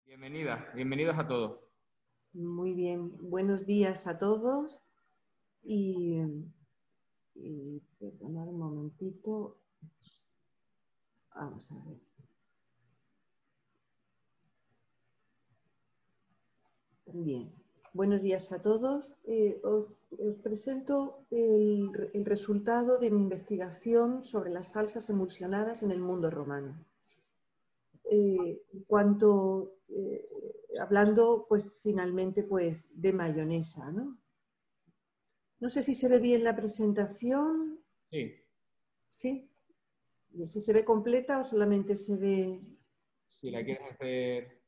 Bienvenida, bienvenidos a todos. Muy bien, buenos días a todos y perdonad un momentito, vamos a ver. Bien, buenos días a todos. Os presento el resultado de mi investigación sobre las salsas emulsionadas en el mundo romano. Hablando pues finalmente pues de mayonesa, ¿no? No sé si se ve bien la presentación. Sí, ¿Sí? ¿Si se ve completa o solamente se ve si la quieres hacer,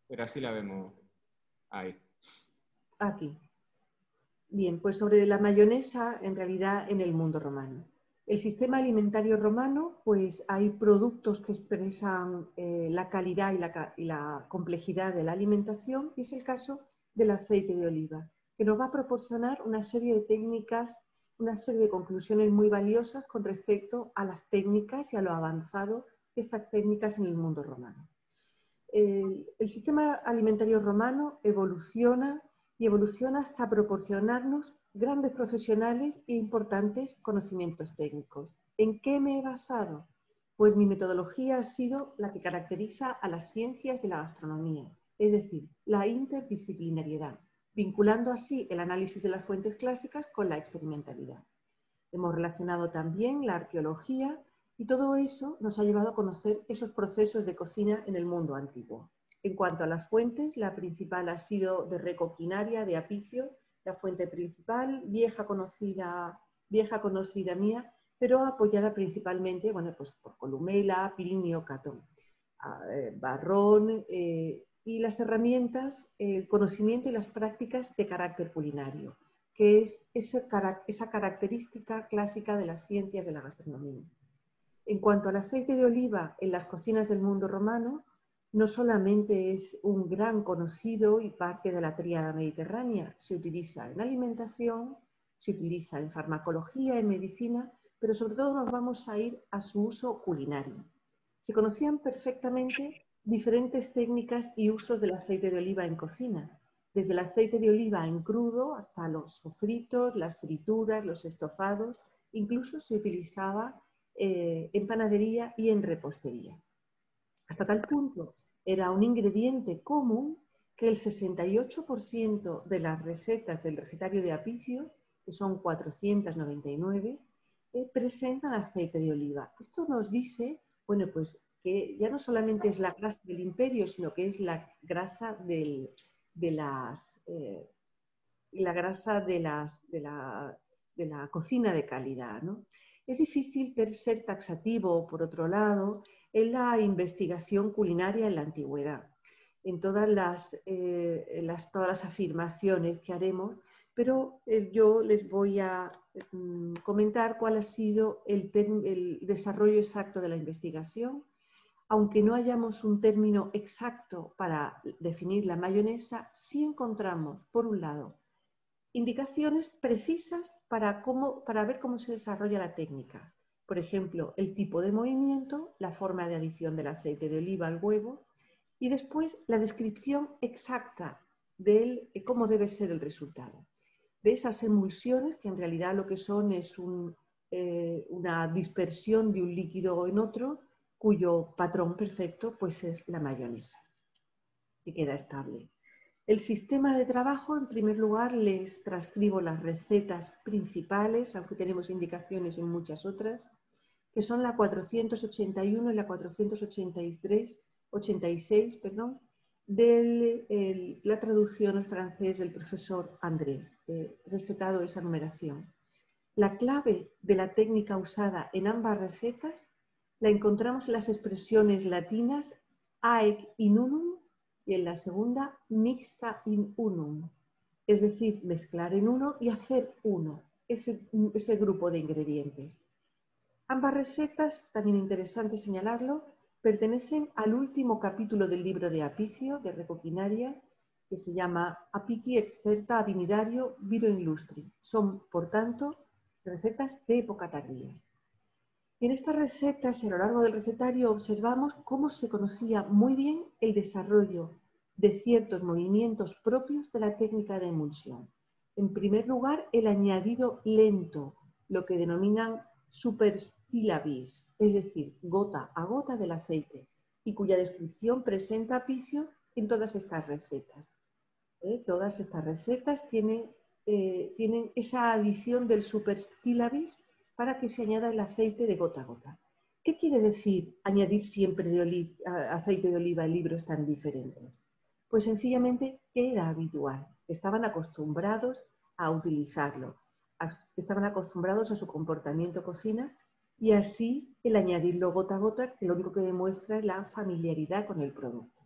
pero así la vemos ahí. aquí? Bien, pues sobre la mayonesa en realidad en el mundo romano. El sistema alimentario romano, pues hay productos que expresan la calidad y la complejidad de la alimentación, y es el caso del aceite de oliva, que nos va a proporcionar una serie de técnicas, una serie de conclusiones muy valiosas con respecto a las técnicas y a lo avanzado de estas técnicas en el mundo romano. El sistema alimentario romano evoluciona y evoluciona hasta proporcionarnos grandes profesionales e importantes conocimientos técnicos. ¿En qué me he basado? Pues mi metodología ha sido la que caracteriza a las ciencias de la gastronomía, es decir, la interdisciplinariedad, vinculando así el análisis de las fuentes clásicas con la experimentalidad. Hemos relacionado también la arqueología y todo eso nos ha llevado a conocer esos procesos de cocina en el mundo antiguo. En cuanto a las fuentes, la principal ha sido de Recoquinaria, de Apicio, la fuente principal, vieja conocida mía, pero apoyada principalmente pues por Columela, Plinio, Catón, Varrón y las herramientas, el conocimiento y las prácticas de carácter culinario, que es esa característica clásica de las ciencias de la gastronomía. En cuanto al aceite de oliva en las cocinas del mundo romano, no solamente es un gran conocido y parte de la tríada mediterránea, se utiliza en alimentación, se utiliza en farmacología, en medicina, pero sobre todo nos vamos a ir a su uso culinario. Se conocían perfectamente diferentes técnicas y usos del aceite de oliva en cocina, desde el aceite de oliva en crudo hasta los sofritos, las frituras, los estofados, incluso se utilizaba en panadería y en repostería. Hasta tal punto era un ingrediente común que el 68% de las recetas del recetario de Apicio, que son 499, presentan aceite de oliva. Esto nos dice, bueno, pues que ya no solamente es la grasa del imperio, sino que es la grasa de la cocina de calidad, ¿no? Es difícil ser taxativo, por otro lado, en la investigación culinaria en la antigüedad, en todas las afirmaciones que haremos, pero yo les voy a comentar cuál ha sido el desarrollo exacto de la investigación. Aunque no hayamos un término exacto para definir la mayonesa, sí encontramos, por un lado, indicaciones precisas para ver cómo se desarrolla la técnica. Por ejemplo, el tipo de movimiento, la forma de adición del aceite de oliva al huevo y después la descripción exacta de cómo debe ser el resultado. De esas emulsiones, que en realidad lo que son es una dispersión de un líquido en otro, cuyo patrón perfecto pues es la mayonesa, que queda estable. El sistema de trabajo, en primer lugar, les transcribo las recetas principales, aunque tenemos indicaciones en muchas otras, que son la 481 y la 486, de la traducción al francés del profesor André. Respetado esa numeración. La clave de la técnica usada en ambas recetas la encontramos en las expresiones latinas haec in unum y en la segunda mixta in unum, es decir, mezclar en uno y hacer uno, ese grupo de ingredientes. Ambas recetas, también interesante señalarlo, pertenecen al último capítulo del libro de Apicio, de Recoquinaria, que se llama Apici excerta avinidario viro illustri. Son, por tanto, recetas de época tardía. En estas recetas, a lo largo del recetario, observamos cómo se conocía muy bien el desarrollo de ciertos movimientos propios de la técnica de emulsión. En primer lugar, el añadido lento, lo que denominan supersyllabis, es decir, gota a gota del aceite, y cuya descripción presenta Appicio en todas estas recetas. Todas estas recetas tienen esa adición del supersyllabis para que se añada el aceite de gota a gota. ¿Qué quiere decir añadir siempre aceite de oliva en libros tan diferentes? Pues sencillamente que era habitual, estaban acostumbrados a utilizarlo, estaban acostumbrados a su comportamiento cocina y así el añadirlo gota a gota, que lo único que demuestra es la familiaridad con el producto.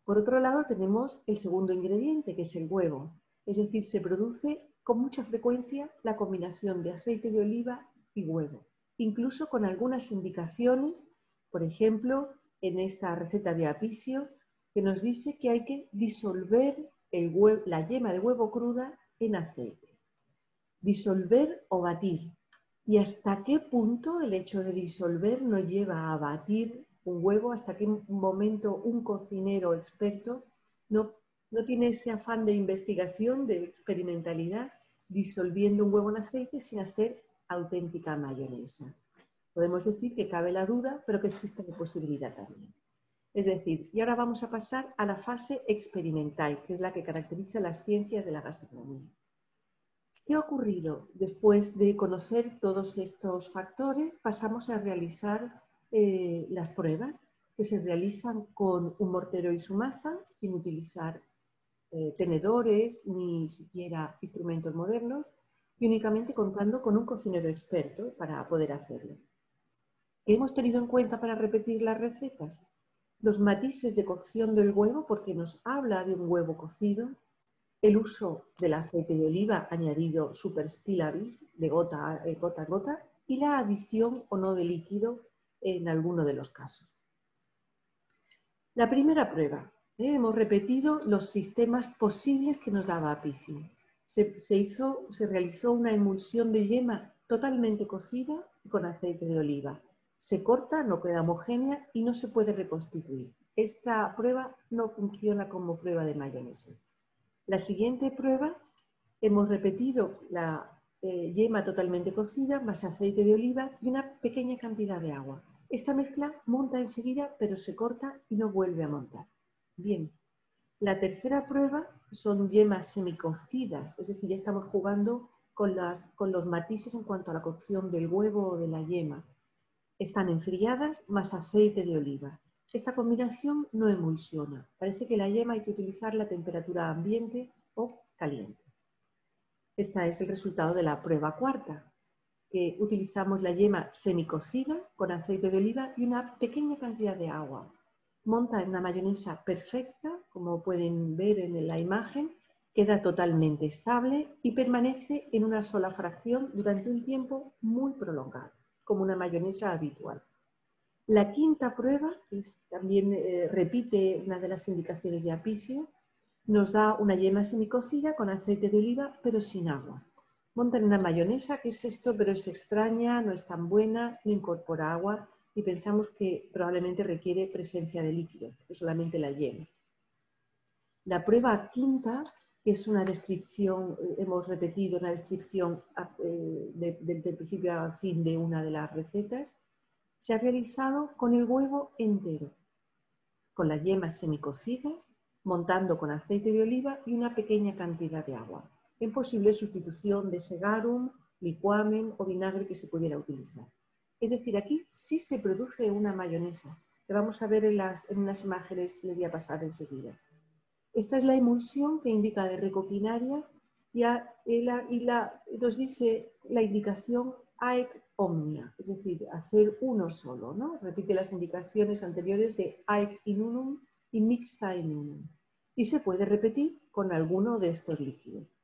Por otro lado tenemos el segundo ingrediente, que es el huevo, es decir, se produce con mucha frecuencia la combinación de aceite de oliva y huevo, incluso con algunas indicaciones, por ejemplo, en esta receta de Appicio, que nos dice que hay que disolver la yema de huevo cruda en aceite. Disolver o batir. ¿Y hasta qué punto el hecho de disolver nos lleva a batir un huevo? ¿Hasta qué momento un cocinero experto no tiene ese afán de investigación, de experimentalidad, disolviendo un huevo en aceite sin hacer auténtica mayonesa? Podemos decir que cabe la duda, pero que existe la posibilidad también. Es decir, y ahora vamos a pasar a la fase experimental, que es la que caracteriza las ciencias de la gastronomía. ¿Qué ha ocurrido? Después de conocer todos estos factores, pasamos a realizar las pruebas que se realizan con un mortero y su maza, sin utilizar tenedores ni siquiera instrumentos modernos, y únicamente contando con un cocinero experto para poder hacerlo. ¿Qué hemos tenido en cuenta para repetir las recetas? Los matices de cocción del huevo, porque nos habla de un huevo cocido, el uso del aceite de oliva añadido supersyllabis de gota a gota y la adición o no de líquido en alguno de los casos. La primera prueba. Hemos repetido los sistemas posibles que nos daba Appicio. Se realizó una emulsión de yema totalmente cocida con aceite de oliva. Se corta, no queda homogénea y no se puede reconstituir. Esta prueba no funciona como prueba de mayonesa. La siguiente prueba, hemos repetido la yema totalmente cocida, más aceite de oliva y una pequeña cantidad de agua. Esta mezcla monta enseguida, pero se corta y no vuelve a montar. Bien, la tercera prueba son yemas semicocidas, es decir, ya estamos jugando con los matices en cuanto a la cocción del huevo o de la yema. Están enfriadas más aceite de oliva. Esta combinación no emulsiona. Parece que la yema hay que utilizarla a temperatura ambiente o caliente. Este es el resultado de la prueba cuarta, que utilizamos la yema semicocida con aceite de oliva y una pequeña cantidad de agua. Monta en una mayonesa perfecta, como pueden ver en la imagen, queda totalmente estable y permanece en una sola fracción durante un tiempo muy prolongado, como una mayonesa habitual. La quinta prueba, que también repite una de las indicaciones de Appicio, nos da una yema semicocida con aceite de oliva, pero sin agua. Montan una mayonesa, ¿qué es esto? Pero es extraña, no es tan buena, no incorpora agua y pensamos que probablemente requiere presencia de líquido, no solamente la yema. La prueba quinta, que es una descripción, hemos repetido una descripción del principio a fin de una de las recetas, se ha realizado con el huevo entero, con las yemas semicocidas, montando con aceite de oliva y una pequeña cantidad de agua, en posible sustitución de segarum, liquamen o vinagre que se pudiera utilizar. Es decir, aquí sí se produce una mayonesa, que vamos a ver en unas imágenes que les voy a pasar enseguida. Esta es la emulsión que indica de recoquinaria y nos dice la indicación AEC omnia, es decir, hacer uno solo, ¿no? Repite las indicaciones anteriores de AEC in unum y mixta in unum. Y se puede repetir con alguno de estos líquidos.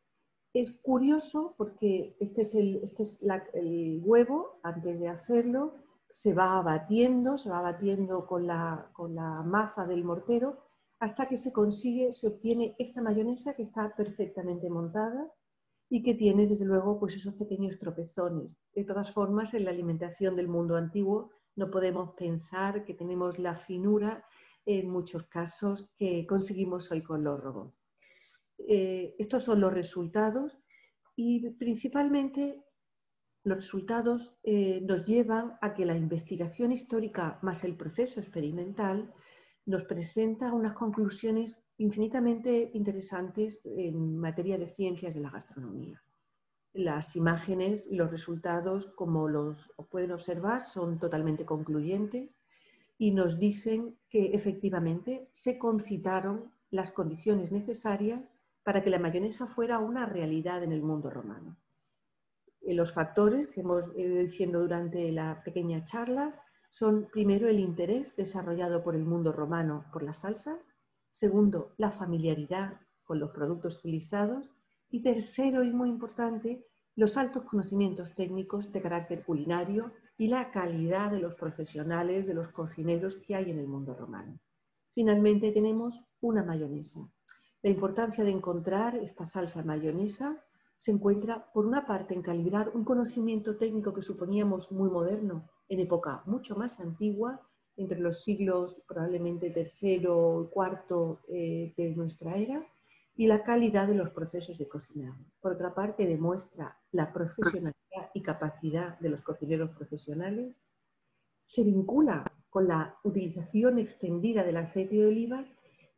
Es curioso porque este es el huevo, antes de hacerlo, se va batiendo con la maza del mortero hasta que se obtiene esta mayonesa que está perfectamente montada y que tiene, desde luego, pues esos pequeños tropezones. De todas formas, en la alimentación del mundo antiguo no podemos pensar que tenemos la finura, en muchos casos, que conseguimos hoy con los robots. Estos son los resultados y principalmente los resultados nos llevan a que la investigación histórica más el proceso experimental nos presenta unas conclusiones infinitamente interesantes en materia de ciencias de la gastronomía. Las imágenes y los resultados, como los pueden observar, son totalmente concluyentes y nos dicen que efectivamente se concitaron las condiciones necesarias para que la mayonesa fuera una realidad en el mundo romano. Los factores que hemos ido diciendo durante la pequeña charla son, primero, el interés desarrollado por el mundo romano por las salsas, segundo, la familiaridad con los productos utilizados y tercero, y muy importante, los altos conocimientos técnicos de carácter culinario y la calidad de los profesionales, de los cocineros que hay en el mundo romano. Finalmente tenemos una mayonesa. La importancia de encontrar esta salsa mayonesa se encuentra, por una parte, en calibrar un conocimiento técnico que suponíamos muy moderno en época mucho más antigua, entre los siglos probablemente tercero y cuarto de nuestra era, y la calidad de los procesos de cocinado. Por otra parte, demuestra la profesionalidad y capacidad de los cocineros profesionales, se vincula con la utilización extendida del aceite de oliva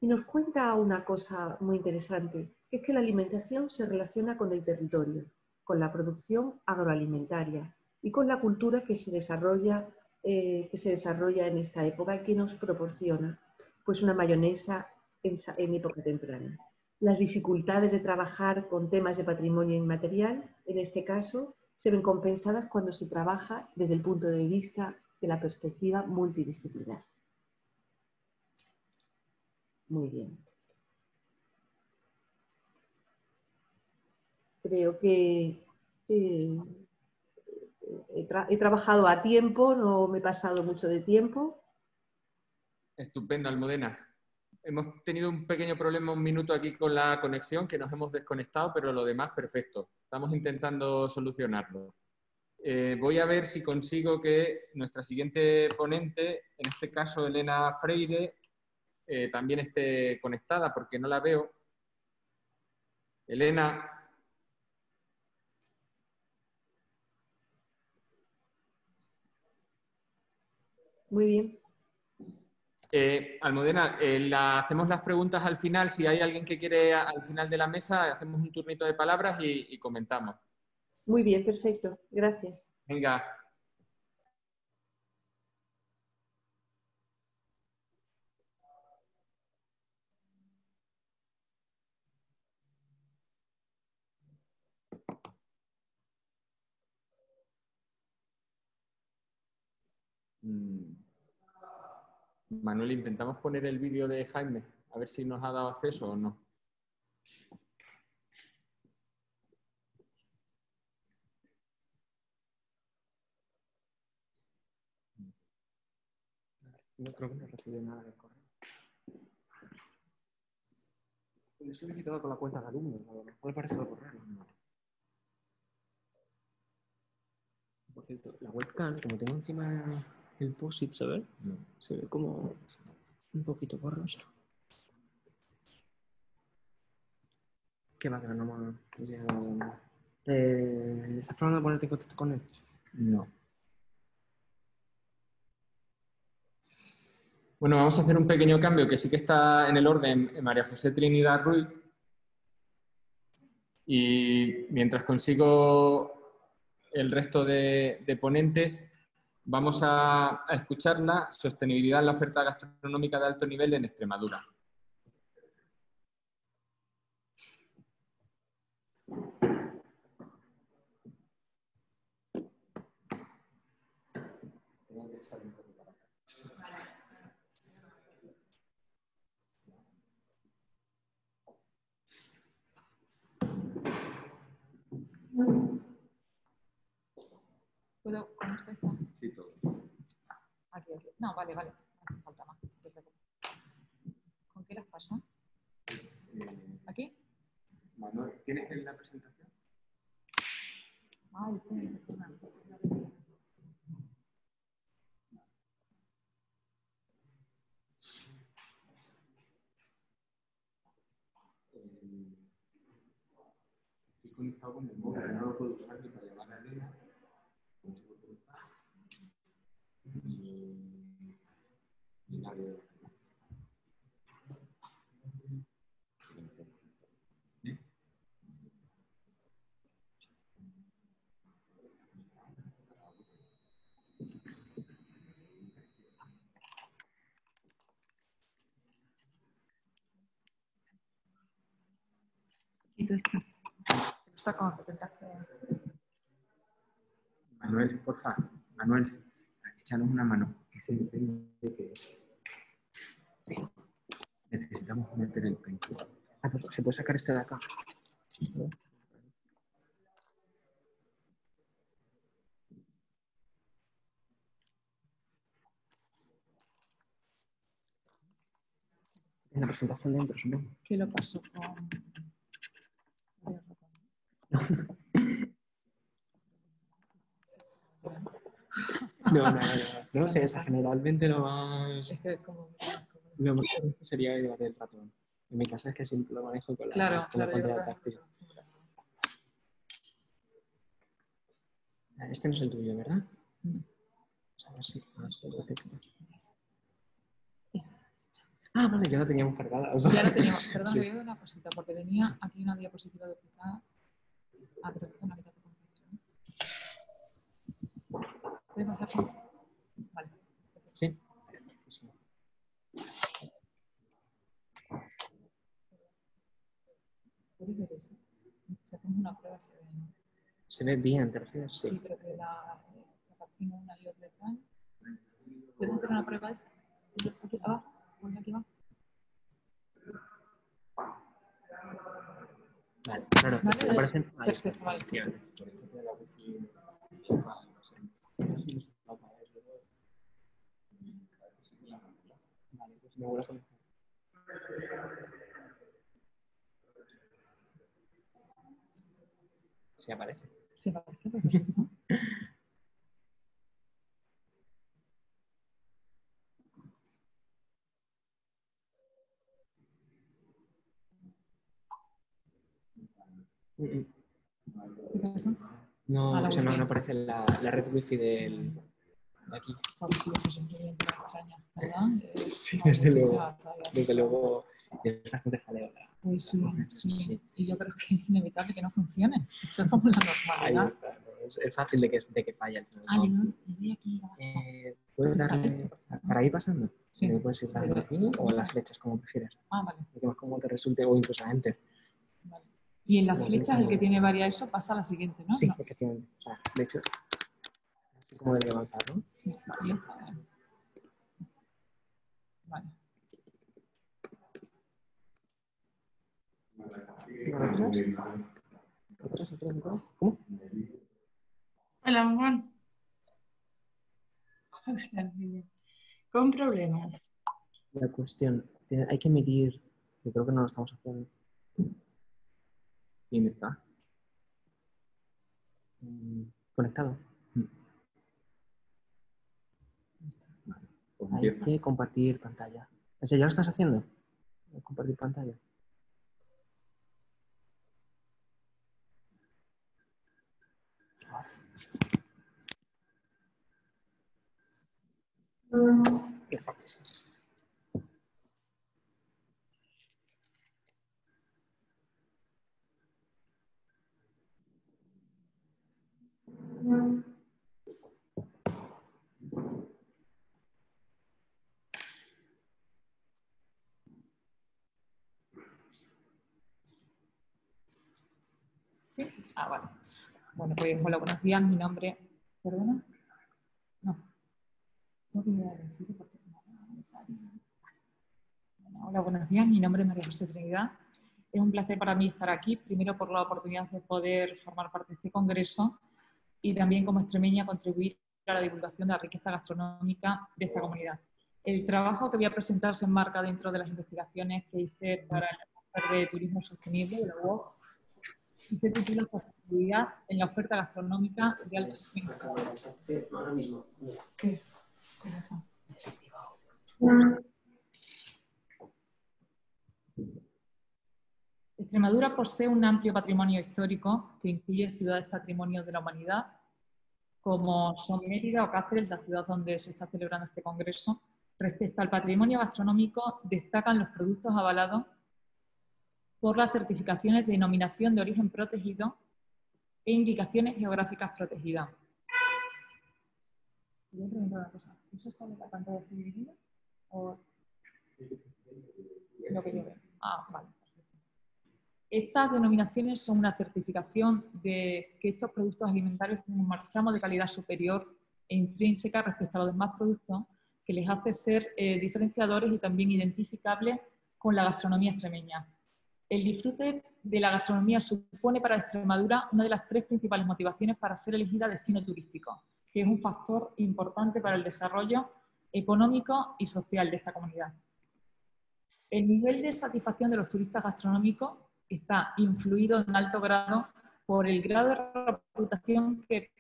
y nos cuenta una cosa muy interesante, que es que la alimentación se relaciona con el territorio, con la producción agroalimentaria y con la cultura que se desarrolla en esta época y que nos proporciona pues una mayonesa en época temprana. Las dificultades de trabajar con temas de patrimonio inmaterial, en este caso, se ven compensadas cuando se trabaja desde el punto de vista de la perspectiva multidisciplinar. Muy bien. Creo que he trabajado a tiempo, no me he pasado mucho de tiempo. Estupendo, Almudena. Hemos tenido un pequeño problema, un minuto aquí con la conexión, que nos hemos desconectado, pero lo demás perfecto. Estamos intentando solucionarlo. Voy a ver si consigo que nuestra siguiente ponente, en este caso Elena Freire, también esté conectada, porque no la veo. Elena. Muy bien. Almudena, hacemos las preguntas al final. Si hay alguien que quiere al final de la mesa, hacemos un turnito de palabras y comentamos. Muy bien, perfecto. Gracias. Venga. Manuel, intentamos poner el vídeo de Jaime, a ver si nos ha dado acceso o no. No creo que no recibe nada de correo. Le he solicitado con la cuenta de alumnos, a lo mejor le parece algo raro. Por cierto, la webcam, como tengo encima el POSIT, ¿sabes? Se ve como un poquito borroso. ¿Qué va? Que no me ha llegado nada. ¿Estás probando a ponerte en contacto con él? No. Bueno, vamos a hacer un pequeño cambio que sí que está en el orden en María José Trinidad Ruiz. Y mientras consigo el resto de ponentes, vamos a escuchar la sostenibilidad en la oferta gastronómica de alto nivel en Extremadura. ¿Puedo conectar esta? Sí, todo. Aquí, aquí. No, vale, vale. No hace falta más. ¿Con qué las pasa? ¿Aquí? Manuel, ¿tienes la presentación? Ay, perdona. Estoy conectado con el móvil, no lo puedo usar ni para llamar a Elena. Ni nadie. Quito esto. Saca, que tendrás que... Manuel, porfa, Manuel, échanos una mano. Ese depende de que... Sí. Necesitamos meter el penco. Ah, pues se puede sacar este de acá. En la presentación dentro, supongo. ¿Qué lo pasó con...? No sé, esa generalmente lo más... Es que como... Lo mejor sería llevar el ratón. En mi caso es que siempre lo manejo con la, Claro, con la claro, yo pantalla creo táctil. que... Este no es el tuyo, ¿verdad? No. A ver si... Ah, vale, ya lo teníamos cargada. O sea, Ya lo teníamos. Perdón, sí. le voy a dar una cosita, porque tenía aquí una diapositiva duplicada. Ah, pero una que te hace confusión. ¿Puedes bajar? Vale. Sí. ¿Puedes ver eso? Si hacemos una prueba se ve, ¿no? ¿Se ve bien, te refieres? Sí, pero que la partimos una y otra y tal. ¿Puedes hacer una prueba esa? Aquí abajo, ponle aquí abajo. Vale, claro, Vale, ¿te parece? Ahí está. perfecto, vale. Vale, pues me vuelvo a conectar. Sí aparece. Sí, parece perfecto. ¿Qué pasa? No, Ah, la o sea, no, wifi. no aparece la red wifi de aquí. Sí, eso siempre bien extraña, ¿verdad? Sí, No, desde muchísima luego. batalla. Desde luego es bastante jaleo. Pues sí, sí. Sí. Y yo creo que es inevitable que no funcione. Esto es como la Ahí normalidad. está. Es fácil de que falle al final. Ah, le doy aquí abajo. ¿Puedes darle para ir pasando? Sí. ¿Le puedes ir dando aquí o las flechas, como prefieres? Ah, vale. Lo que más cómodo te resulte o incluso a Enter. Vale. Y en las La flechas, flecha el que no. tiene varias eso pasa a la siguiente, ¿no? Sí, No. efectivamente. O sea, de hecho, así como debería avanzar, ¿no? Sí, ahí está. Vale. ¿Otras? ¿Cómo? Hola, Juan. Ostras, niño. Con problemas. La cuestión, hay que medir, yo creo que no lo estamos haciendo. ¿Quién está? Conectado. Vale, pues Hay empieza. que compartir pantalla. O sea, ¿ya lo estás haciendo? Compartir pantalla. Perfecto, sí. ¿Sí? Ah, vale. Bueno, pues hola, buenos días. Mi nombre... ¿Perdona? No. No te voy a decir porque no me sale. Bueno, hola, buenos días. Mi nombre es María José Trinidad. Es un placer para mí estar aquí, primero por la oportunidad de poder formar parte de este congreso y también como extremeña contribuir a la divulgación de la riqueza gastronómica de esta comunidad. El trabajo que voy a presentar se enmarca dentro de las investigaciones que hice para el máster de turismo sostenible de la UOC y se titula Sostenibilidad en la oferta gastronómica de alto nivel. Ahora mismo. ¿Qué? ¿Qué pasa? Extremadura posee un amplio patrimonio histórico que incluye ciudades patrimonio de la humanidad, como son Mérida o Cáceres, la ciudad donde se está celebrando este congreso. Respecto al patrimonio gastronómico, destacan los productos avalados por las certificaciones de denominación de origen protegido e indicaciones geográficas protegidas. Voy a preguntar una cosa. ¿Eso sale en la pantalla así dividida? ¿O lo que yo veo? Ah, vale. Estas denominaciones son una certificación de que estos productos alimentarios tienen un marchamo de calidad superior e intrínseca respecto a los demás productos, que les hace ser diferenciadores y también identificables con la gastronomía extremeña. El disfrute de la gastronomía supone para Extremadura una de las 3 principales motivaciones para ser elegida destino turístico, que es un factor importante para el desarrollo económico y social de esta comunidad. El nivel de satisfacción de los turistas gastronómicos está influido en alto grado por el grado de reputación que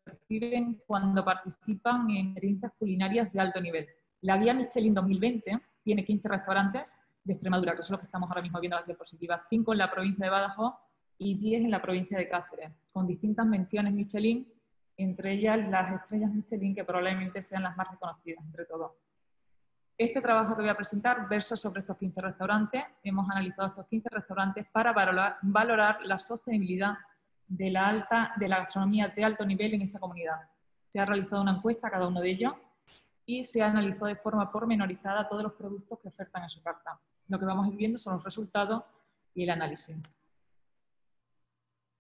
perciben cuando participan en experiencias culinarias de alto nivel. La guía Michelin 2020 tiene 15 restaurantes de Extremadura, que son los que estamos ahora mismo viendo en las diapositivas, 5 en la provincia de Badajoz y 10 en la provincia de Cáceres, con distintas menciones Michelin, entre ellas las estrellas Michelin, que probablemente sean las más reconocidas entre todos. Este trabajo que voy a presentar versa sobre estos 15 restaurantes. Hemos analizado estos 15 restaurantes para valorar la sostenibilidad de la gastronomía de alto nivel en esta comunidad. Se ha realizado una encuesta a cada uno de ellos y se ha analizado de forma pormenorizada todos los productos que ofertan en su carta. Lo que vamos a ir viendo son los resultados y el análisis.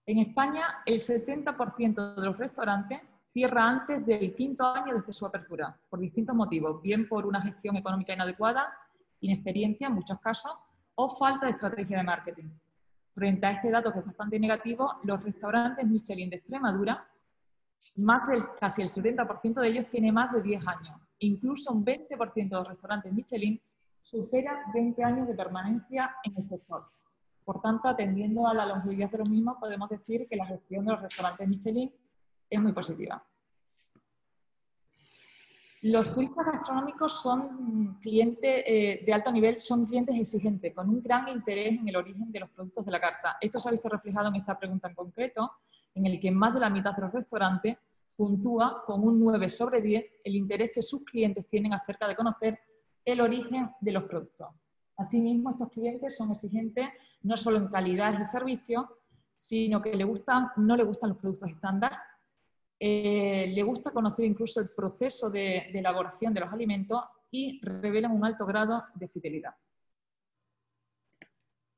En España, el 70% de los restaurantes cierra antes del 5º año desde su apertura, por distintos motivos, bien por una gestión económica inadecuada, inexperiencia en muchos casos, o falta de estrategia de marketing. Frente a este dato, que es bastante negativo, los restaurantes Michelin de Extremadura, casi el 70% de ellos tiene más de 10 años. Incluso un 20% de los restaurantes Michelin supera 20 años de permanencia en el sector. Por tanto, atendiendo a la longevidad de los mismos, podemos decir que la gestión de los restaurantes Michelin es muy positiva. Los turistas gastronómicos son clientes de alto nivel, son clientes exigentes, con un gran interés en el origen de los productos de la carta. Esto se ha visto reflejado en esta pregunta en concreto, en el que más de la mitad de los restaurantes puntúa con un 9 sobre 10 el interés que sus clientes tienen acerca de conocer el origen de los productos. Asimismo, estos clientes son exigentes no solo en calidad y servicio, sino que no le gustan los productos estándar. Le gusta conocer incluso el proceso de elaboración de los alimentos y revelan un alto grado de fidelidad.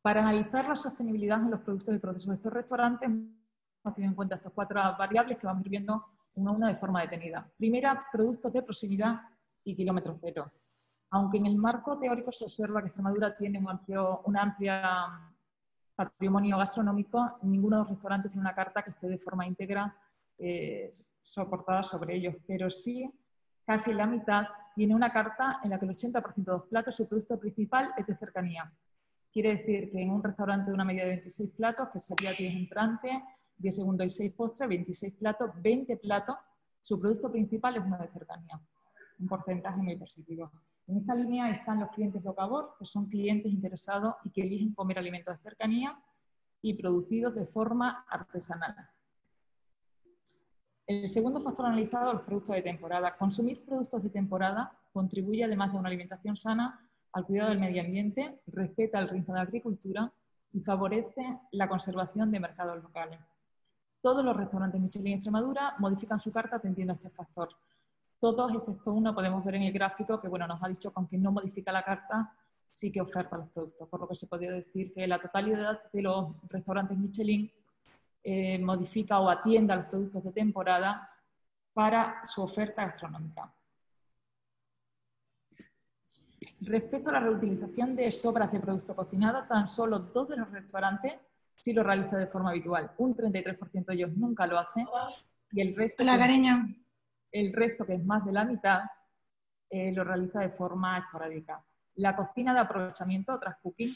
Para analizar la sostenibilidad en los productos y procesos de estos restaurantes, hemos tenido en cuenta estas 4 variables que vamos a ir viendo una a una de forma detenida. Primera, productos de proximidad y kilómetro cero. Aunque en el marco teórico se observa que Extremadura tiene un amplio patrimonio gastronómico, ninguno de los restaurantes tiene una carta que esté de forma íntegra soportada sobre ellos, pero sí casi la mitad tiene una carta en la que el 80% de los platos, su producto principal es de cercanía. Quiere decir que en un restaurante de una media de 26 platos, que sería 10 entrantes, 10 segundos y 6 postres, 26 platos, 20 platos, su producto principal es uno de cercanía. Un porcentaje muy positivo. En esta línea están los clientes locavor, que son clientes interesados y que eligen comer alimentos de cercanía y producidos de forma artesanal. El segundo factor analizado, los productos de temporada. Consumir productos de temporada contribuye, además de una alimentación sana, al cuidado del medio ambiente, respeta el ritmo de la agricultura y favorece la conservación de mercados locales. Todos los restaurantes Michelin en Extremadura modifican su carta atendiendo a este factor. Todos, excepto uno, podemos ver en el gráfico que nos ha dicho que aunque no modifica la carta, sí que oferta los productos, por lo que se podría decir que la totalidad de los restaurantes Michelin modifica o atiende a los productos de temporada para su oferta gastronómica. Respecto a la reutilización de sobras de producto cocinado, tan solo 2 de los restaurantes sí lo realizan de forma habitual. Un 33% de ellos nunca lo hacen y el resto, que es más de la mitad, lo realiza de forma esporádica. La cocina de aprovechamiento, Trash Cooking,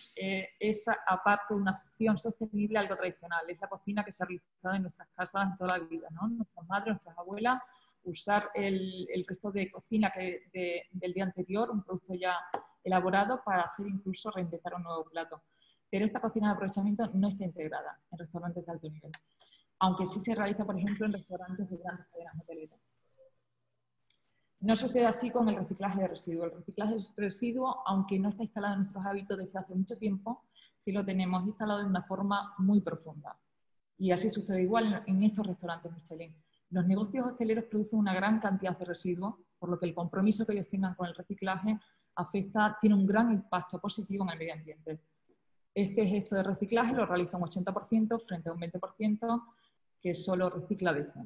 es aparte de una acción sostenible algo tradicional. Es la cocina que se ha realizado en nuestras casas en toda la vida, ¿no? Nuestras madres, nuestras abuelas, usar el resto de cocina del día anterior, un producto ya elaborado, para hacer incluso reinventar un nuevo plato. Pero esta cocina de aprovechamiento no está integrada en restaurantes de alto nivel, aunque sí se realiza, por ejemplo, en restaurantes de grandes cadenas hoteleras. No sucede así con el reciclaje de residuos. El reciclaje de residuos, aunque no está instalado en nuestros hábitos desde hace mucho tiempo, sí lo tenemos instalado de una forma muy profunda. Y así sucede igual en estos restaurantes Michelin. Los negocios hosteleros producen una gran cantidad de residuos, por lo que el compromiso que ellos tengan con el reciclaje tiene un gran impacto positivo en el medio ambiente. Este gesto de reciclaje lo realiza un 80% frente a un 20% que solo recicla veces.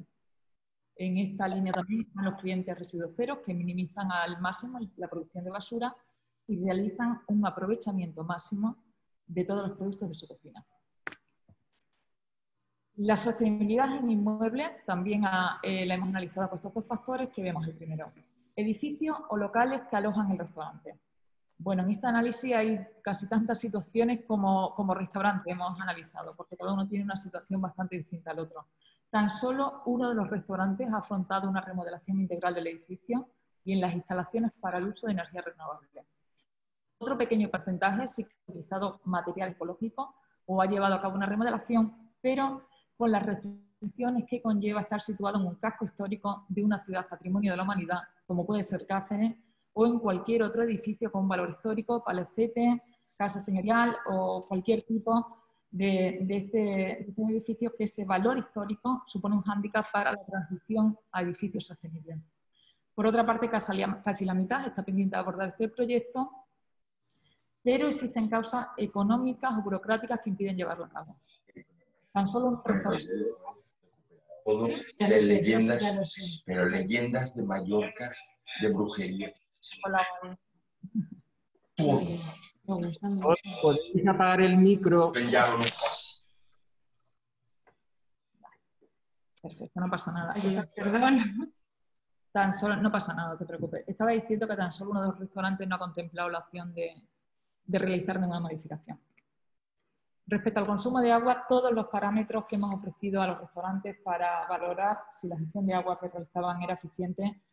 En esta línea también están los clientes residuos cero, que minimizan al máximo la producción de basura y realizan un aprovechamiento máximo de todos los productos de su cocina. La sostenibilidad en inmuebles también la hemos analizado con estos dos factores que vemos el primero. Edificios o locales que alojan el restaurante. Bueno, en este análisis hay casi tantas situaciones como restaurantes hemos analizado, porque cada uno tiene una situación bastante distinta al otro. Tan solo uno de los restaurantes ha afrontado una remodelación integral del edificio y en las instalaciones para el uso de energía renovable. Otro pequeño porcentaje sí que ha utilizado material ecológico o ha llevado a cabo una remodelación, pero con las restricciones que conlleva estar situado en un casco histórico de una ciudad patrimonio de la humanidad, como puede ser Cáceres, o en cualquier otro edificio con valor histórico, palacete, casa señorial o cualquier tipo de estos edificios, que ese valor histórico supone un hándicap para la transición a edificios sostenibles. Por otra parte, casi la mitad está pendiente de abordar este proyecto, pero existen causas económicas o burocráticas que impiden llevarlo a cabo. Tan solo un restaurante. Todo de leyendas, pero leyendas de Mallorca, de brujería. Hola. ¿Podéis apagar el micro? Perfecto, no pasa nada. Perdón. Tan solo, no pasa nada, no te preocupes. Estaba diciendo que tan solo uno de los restaurantes no ha contemplado la opción de realizar ninguna modificación. Respecto al consumo de agua, todos los parámetros que hemos ofrecido a los restaurantes para valorar si la gestión de agua que realizaban era eficiente,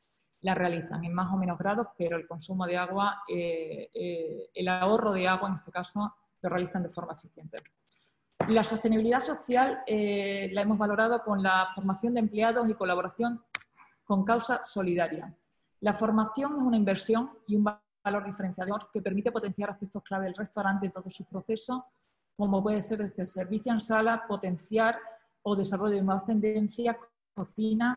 la realizan en más o menos grados, pero el consumo de agua, el ahorro de agua en este caso, lo realizan de forma eficiente. La sostenibilidad social la hemos valorado con la formación de empleados y colaboración con causa solidaria. La formación es una inversión y un valor diferenciador que permite potenciar aspectos clave del restaurante en todos sus procesos, como puede ser desde servicio en sala, potenciar o desarrollo de nuevas tendencias, cocina.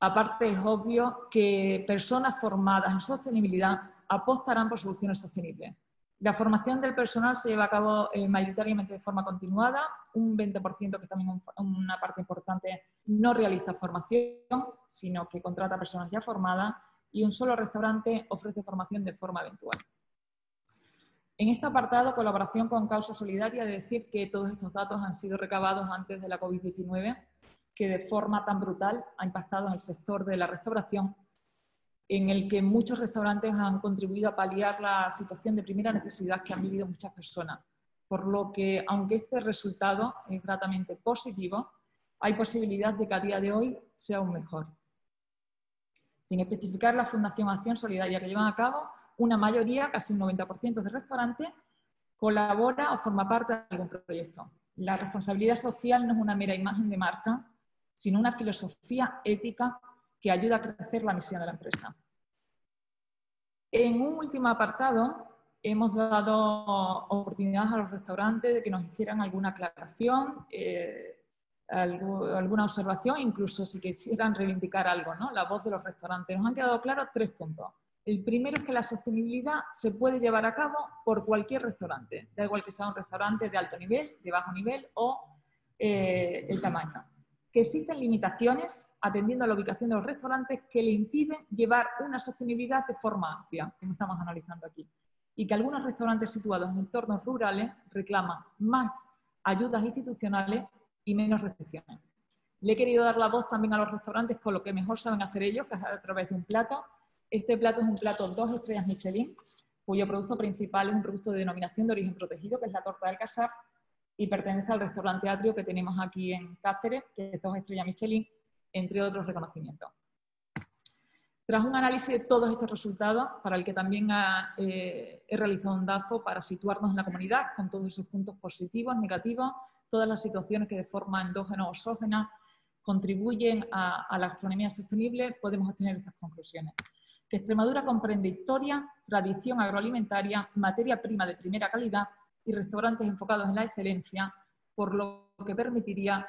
Aparte, es obvio que personas formadas en sostenibilidad apostarán por soluciones sostenibles. La formación del personal se lleva a cabo mayoritariamente de forma continuada, un 20%, que también es una parte importante, no realiza formación, sino que contrata personas ya formadas, y un solo restaurante ofrece formación de forma eventual. En este apartado, colaboración con causa solidaria, es decir que todos estos datos han sido recabados antes de la COVID-19, que de forma tan brutal ha impactado en el sector de la restauración, en el que muchos restaurantes han contribuido a paliar la situación de primera necesidad que han vivido muchas personas. Por lo que, aunque este resultado es gratamente positivo, hay posibilidad de que a día de hoy sea aún mejor. Sin especificar, la Fundación Acción Solidaria que llevan a cabo, una mayoría, casi un 90% de restaurantes, colabora o forma parte de algún proyecto. La responsabilidad social no es una mera imagen de marca, sino una filosofía ética que ayuda a crecer la misión de la empresa. En un último apartado, hemos dado oportunidades a los restaurantes de que nos hicieran alguna aclaración, alguna observación, incluso si quisieran reivindicar algo, ¿no? La voz de los restaurantes. Nos han quedado claros 3 puntos. El primero es que la sostenibilidad se puede llevar a cabo por cualquier restaurante, da igual que sea un restaurante de alto nivel, de bajo nivel o el tamaño. Que existen limitaciones atendiendo a la ubicación de los restaurantes que le impiden llevar una sostenibilidad de forma amplia, como estamos analizando aquí. Y que algunos restaurantes situados en entornos rurales reclaman más ayudas institucionales y menos restricciones. Le he querido dar la voz también a los restaurantes con lo que mejor saben hacer ellos, que es a través de un plato, Este plato es un plato 2 estrellas Michelin, cuyo producto principal es un producto de denominación de origen protegido, que es la torta del Casar, y pertenece al restaurante Atrio que tenemos aquí en Cáceres, que es 2 estrellas Michelin, entre otros reconocimientos. Tras un análisis de todos estos resultados, para el que también he realizado un DAFO para situarnos en la comunidad, con todos esos puntos positivos, negativos, todas las situaciones que de forma endógena o exógena contribuyen a la gastronomía sostenible, podemos obtener estas conclusiones. Que Extremadura comprende historia, tradición agroalimentaria, materia prima de primera calidad y restaurantes enfocados en la excelencia, por lo que permitiría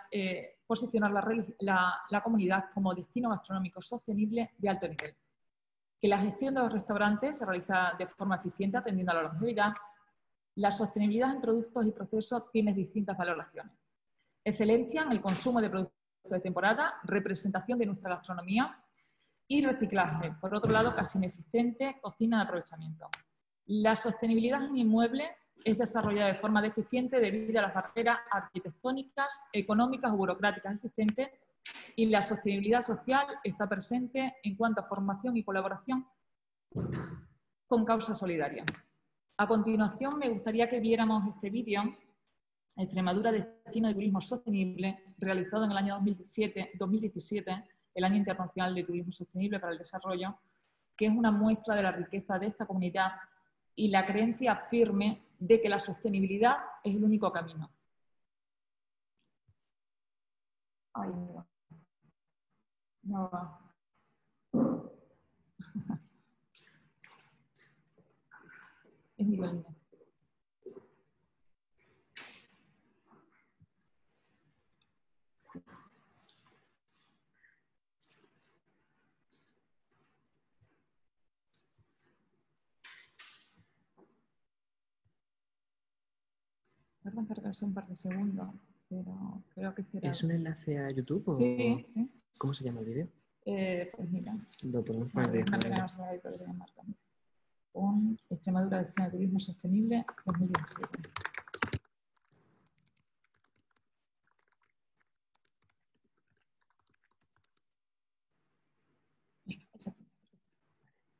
posicionar la comunidad como destino gastronómico sostenible de alto nivel. Que la gestión de los restaurantes se realiza de forma eficiente atendiendo a la longevidad. La sostenibilidad en productos y procesos tiene distintas valoraciones. Excelencia en el consumo de productos de temporada, representación de nuestra gastronomía y reciclaje. Por otro lado, casi inexistente, cocina de aprovechamiento. La sostenibilidad en inmuebles es desarrollada de forma deficiente debido a las barreras arquitectónicas, económicas o burocráticas existentes, y la sostenibilidad social está presente en cuanto a formación y colaboración con causas solidarias. A continuación, me gustaría que viéramos este vídeo, Extremadura, Destino de Turismo Sostenible, realizado en el año 2017, el Año Internacional de Turismo Sostenible para el Desarrollo, que es una muestra de la riqueza de esta comunidad y la creencia firme de que la sostenibilidad es el único camino. Ay, no. No va. Es mi línea. Tarda en cargarse un par de segundos, pero creo que será. ¿Es un enlace a YouTube o...? Sí, sí. ¿Cómo se llama el vídeo? Pues mira. Lo podemos poner directamente. Con Extremadura, Destino de Turismo Sostenible 2017.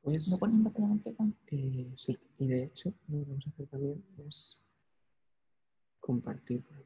Pues, ¿Lo pones en pantalla completa? sí, y de hecho lo que vamos a hacer también es compartir por aquí.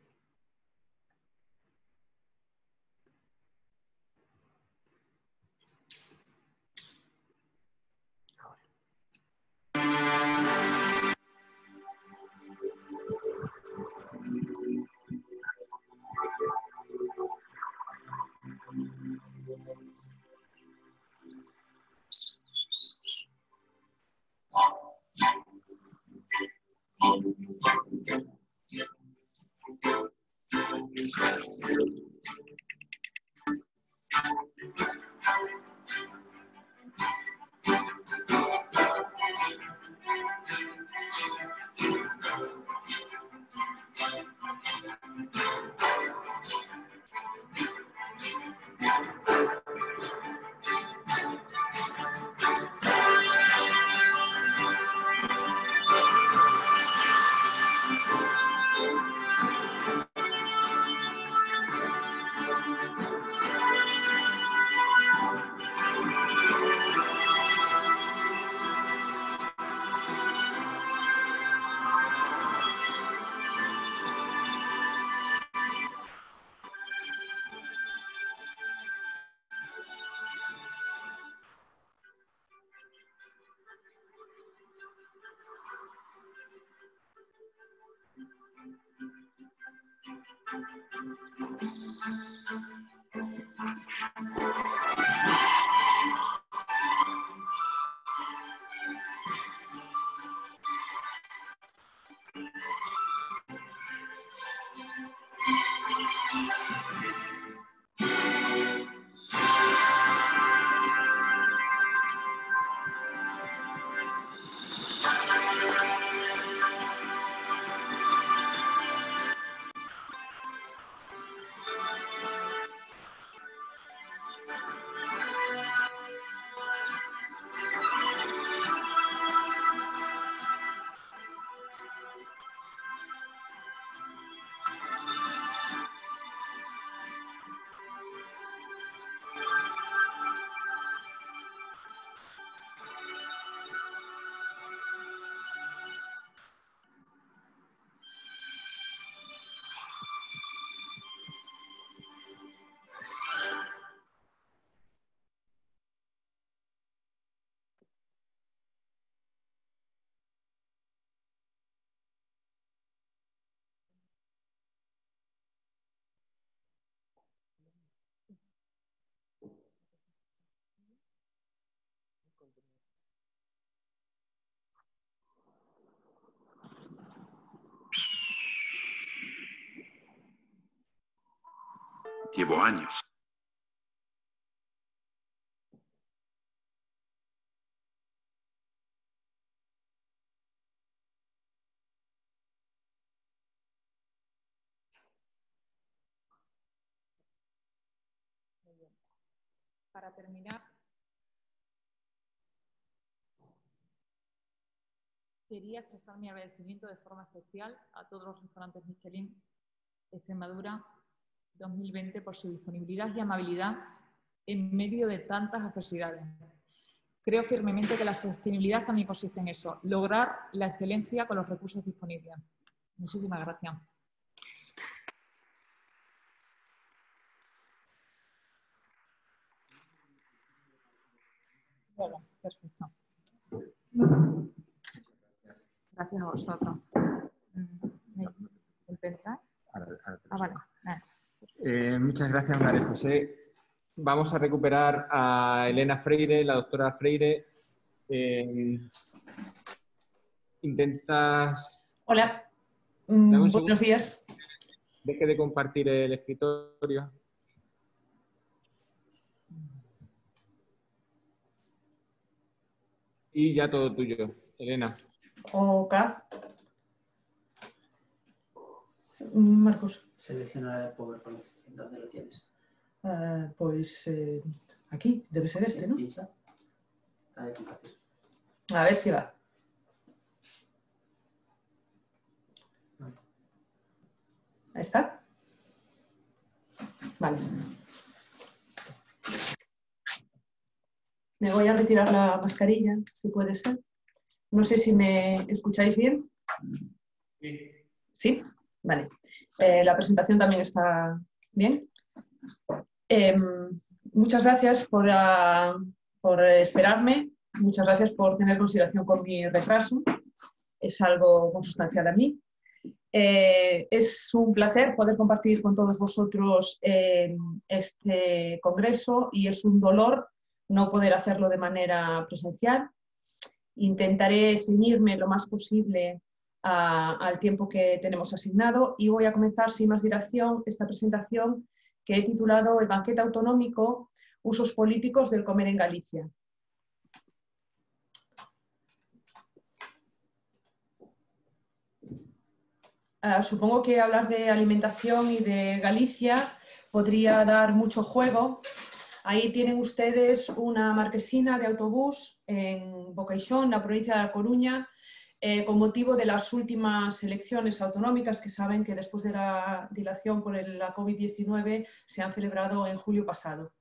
Llevo años. Para terminar, quería expresar mi agradecimiento de forma especial a todos los restaurantes Michelin Extremadura 2020 por su disponibilidad y amabilidad en medio de tantas adversidades. Creo firmemente que la sostenibilidad también consiste en eso, lograr la excelencia con los recursos disponibles. Muchísimas gracias. Bueno, perfecto. Gracias a vosotros. ¿Intentar? Vale. Muchas gracias, María José. Vamos a recuperar a Elena Freire, la doctora Freire. ¿Intentas...? Hola, buenos días. Deje de compartir el escritorio. Y ya todo tuyo, Elena. Ok. Marcos. Selecciona el PowerPoint. ¿Dónde lo tienes? Pues aquí, debe ser este, ¿no? Pincha. Dale a compartir. A ver si va. Ahí está. Vale. Me voy a retirar la mascarilla, si puede ser. No sé si me escucháis bien. Sí. ¿Sí? Vale. La presentación también está bien. Muchas gracias por esperarme. Muchas gracias por tener consideración con mi retraso. Es algo consustancial a mí. Es un placer poder compartir con todos vosotros este congreso y es un dolor no poder hacerlo de manera presencial. Intentaré ceñirme lo más posible al tiempo que tenemos asignado y voy a comenzar sin más dilación esta presentación que he titulado El banquete autonómico, usos políticos del comer en Galicia. Supongo que hablar de alimentación y de Galicia podría dar mucho juego. Ahí tienen ustedes una marquesina de autobús en Boqueixón, la provincia de La Coruña, con motivo de las últimas elecciones autonómicas que saben que después de la dilación por la COVID-19 se han celebrado en julio pasado.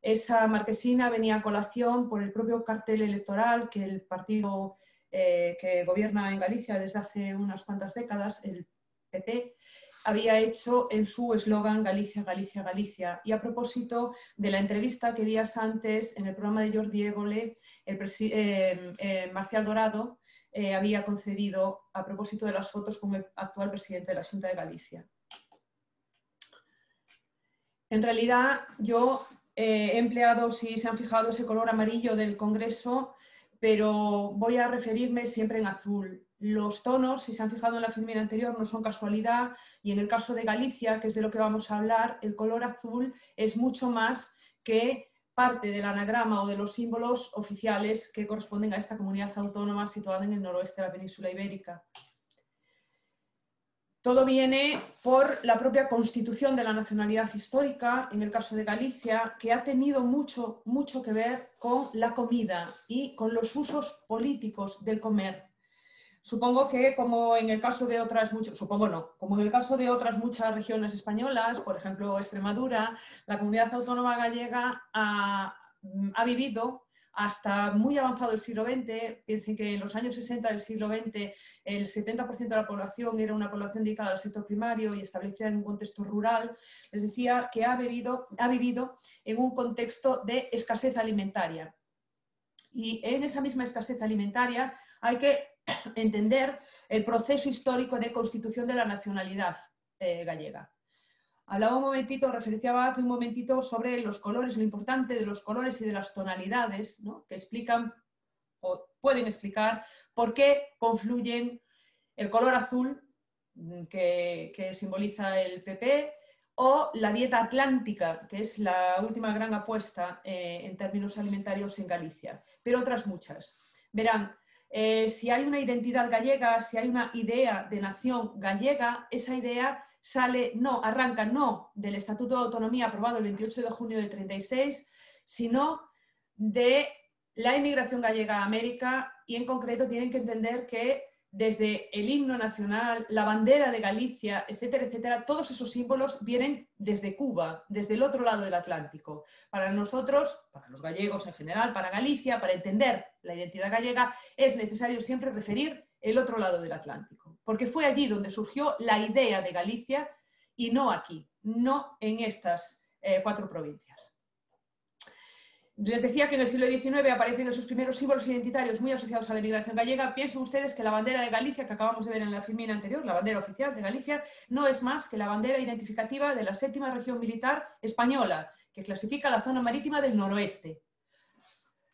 Esa marquesina venía a colación por el propio cartel electoral que el partido que gobierna en Galicia desde hace unas cuantas décadas, el PP, había hecho en su eslogan Galicia, Galicia, Galicia. Y a propósito de la entrevista que días antes en el programa de Jordi Évole, Marcial Dorado había concedido a propósito de las fotos con el actual presidente de la Xunta de Galicia. En realidad yo he empleado, si se han fijado, ese color amarillo del Congreso, pero voy a referirme siempre en azul. Los tonos, si se han fijado en la filmina anterior, no son casualidad y en el caso de Galicia, que es de lo que vamos a hablar, el color azul es mucho más que parte del anagrama o de los símbolos oficiales que corresponden a esta comunidad autónoma situada en el noroeste de la península ibérica. Todo viene por la propia constitución de la nacionalidad histórica, en el caso de Galicia, que ha tenido mucho que ver con la comida y con los usos políticos del comer. Supongo que como en el caso de otras muchas regiones españolas, por ejemplo Extremadura, la comunidad autónoma gallega ha vivido hasta muy avanzado el siglo XX. Piensen que en los años 60 del siglo XX el 70% de la población era una población dedicada al sector primario y establecida en un contexto rural. Les decía que ha vivido en un contexto de escasez alimentaria. Y en esa misma escasez alimentaria hay que entender el proceso histórico de constitución de la nacionalidad gallega. Hablaba un momentito, referenciaba hace un momentito sobre los colores, lo importante de los colores y de las tonalidades, ¿no? Que explican o pueden explicar por qué confluyen el color azul que simboliza el PP o la dieta atlántica, que es la última gran apuesta en términos alimentarios en Galicia, pero otras muchas. Verán, si hay una identidad gallega, si hay una idea de nación gallega, esa idea arranca no del Estatuto de Autonomía aprobado el 28 de junio del 36, sino de la inmigración gallega a América, y en concreto tienen que entender que desde el himno nacional, la bandera de Galicia, etcétera, etcétera, todos esos símbolos vienen desde Cuba, desde el otro lado del Atlántico. Para nosotros, para los gallegos en general, para Galicia, para entender la identidad gallega, es necesario siempre referir el otro lado del Atlántico, porque fue allí donde surgió la idea de Galicia y no aquí, no en estas 4 provincias. Les decía que en el siglo XIX aparecen esos primeros símbolos identitarios muy asociados a la inmigración gallega. Piensen ustedes que la bandera de Galicia, que acabamos de ver en la filmina anterior, la bandera oficial de Galicia, no es más que la bandera identificativa de la 7ª región militar española, que clasifica la zona marítima del noroeste.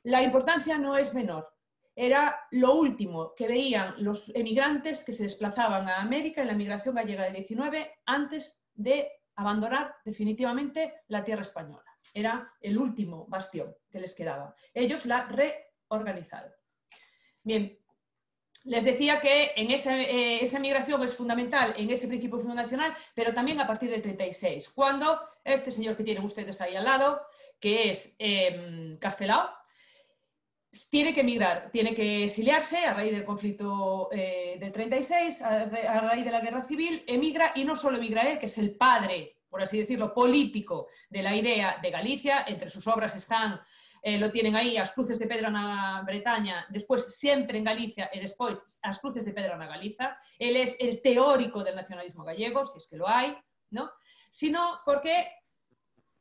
La importancia no es menor. Era lo último que veían los emigrantes que se desplazaban a América en la migración gallega del 19 antes de abandonar definitivamente la tierra española. Era el último bastión que les quedaba. Ellos la reorganizaron. Bien, les decía que en esa migración es fundamental en ese principio fundacional, pero también a partir del 36, cuando este señor que tienen ustedes ahí al lado, que es Castelao, tiene que emigrar, tiene que exiliarse a raíz del conflicto del 36, a raíz de la guerra civil, emigra, y no solo emigra él, que es el padre, por así decirlo, político de la idea de Galicia. Entre sus obras están, lo tienen ahí, As Cruces de Pedro na Bretaña, después Siempre en Galicia y después As Cruces de Pedro na Galiza. Él es el teórico del nacionalismo gallego, si es que lo hay, ¿no? Sino porque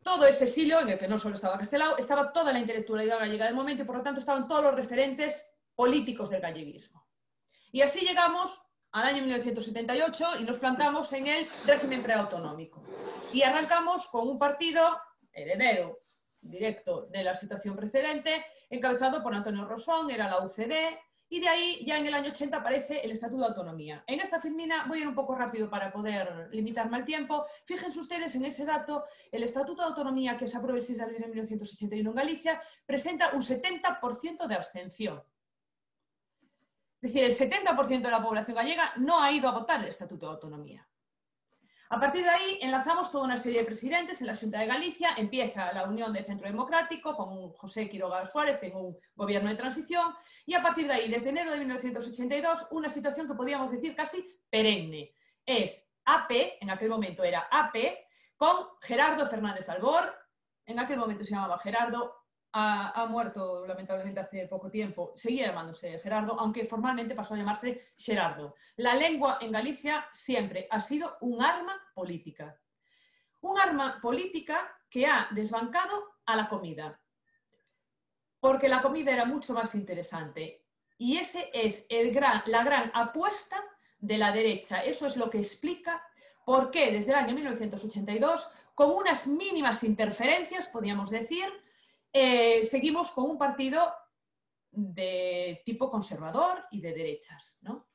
todo ese exilio, en el que no solo estaba Castelao, estaba toda la intelectualidad gallega del momento, y por lo tanto estaban todos los referentes políticos del galleguismo. Y así llegamos al año 1978 y nos plantamos en el régimen preautonómico. Y arrancamos con un partido heredero directo de la situación precedente, encabezado por Antonio Rosón, era la UCD, y de ahí ya en el año 80 aparece el Estatuto de Autonomía. En esta filmina voy a ir un poco rápido para poder limitarme al tiempo. Fíjense ustedes en ese dato, el Estatuto de Autonomía, que se aprueba el 6 de abril de 1981 en Galicia, presenta un 70% de abstención. Es decir, el 70% de la población gallega no ha ido a votar el Estatuto de Autonomía. A partir de ahí enlazamos toda una serie de presidentes en la Xunta de Galicia, empieza la Unión de Centro Democrático con José Quiroga Suárez en un gobierno de transición, y a partir de ahí, desde enero de 1982, una situación que podríamos decir casi perenne. Es AP, en aquel momento era AP, con Gerardo Fernández Albor, en aquel momento se llamaba Gerardo, ha muerto lamentablemente hace poco tiempo, seguía llamándose Gerardo, aunque formalmente pasó a llamarse Xerardo. La lengua en Galicia siempre ha sido un arma política. Un arma política que ha desbancado a la comida, porque la comida era mucho más interesante. Y ese es la gran apuesta de la derecha. Eso es lo que explica por qué desde el año 1982, con unas mínimas interferencias, podríamos decir, seguimos con un partido de tipo conservador y de derechas, ¿no?